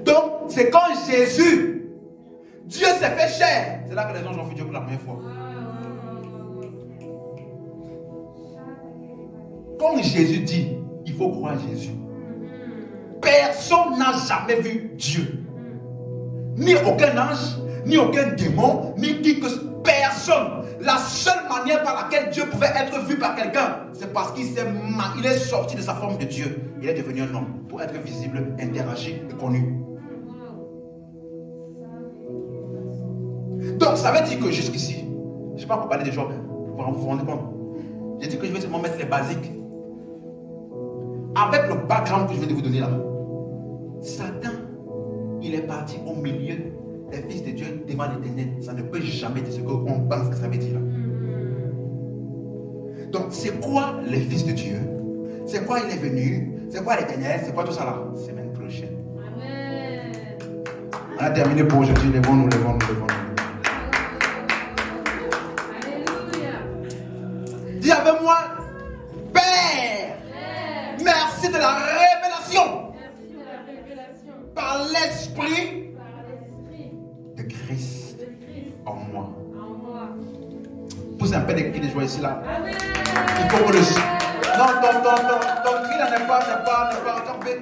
Donc, c'est quand Jésus, Dieu s'est fait chair. C'est là que les anges ont vu Dieu pour la première fois. Quand Jésus dit, il faut croire à Jésus. Personne n'a jamais vu Dieu. Ni aucun ange, ni aucun démon, ni qui que personne. La seule manière par laquelle Dieu pouvait être vu par quelqu'un, c'est parce qu'il est sorti de sa forme de Dieu. Il est devenu un homme pour être visible, interagi et connu. Donc ça veut dire que jusqu'ici, je ne sais pas pour parler des gens, vous vous rendez compte? J'ai dit que je vais seulement mettre les basiques. Avec le background que je viens de vous donner là, Satan, il est parti au milieu des fils de Dieu devant l'Éternel. Ça ne peut jamais dire ce qu'on pense que ça veut dire là. Donc c'est quoi les fils de Dieu? C'est quoi il est venu? C'est quoi l'Éternel? C'est quoi tout ça là? Semaine prochaine.
Amen.
On a terminé pour aujourd'hui. Levons-nous.
Alléluia.
Dis avec moi, Père, merci de la révélation
Merci de la révélation
par l'Esprit
par l'Esprit
de Christ
de Christ
en moi.
en moi.
Pousse un peu de cri de joie ici là.
Amen.
Il faut que le... Non, ton cri là n'est pas, t'en fais.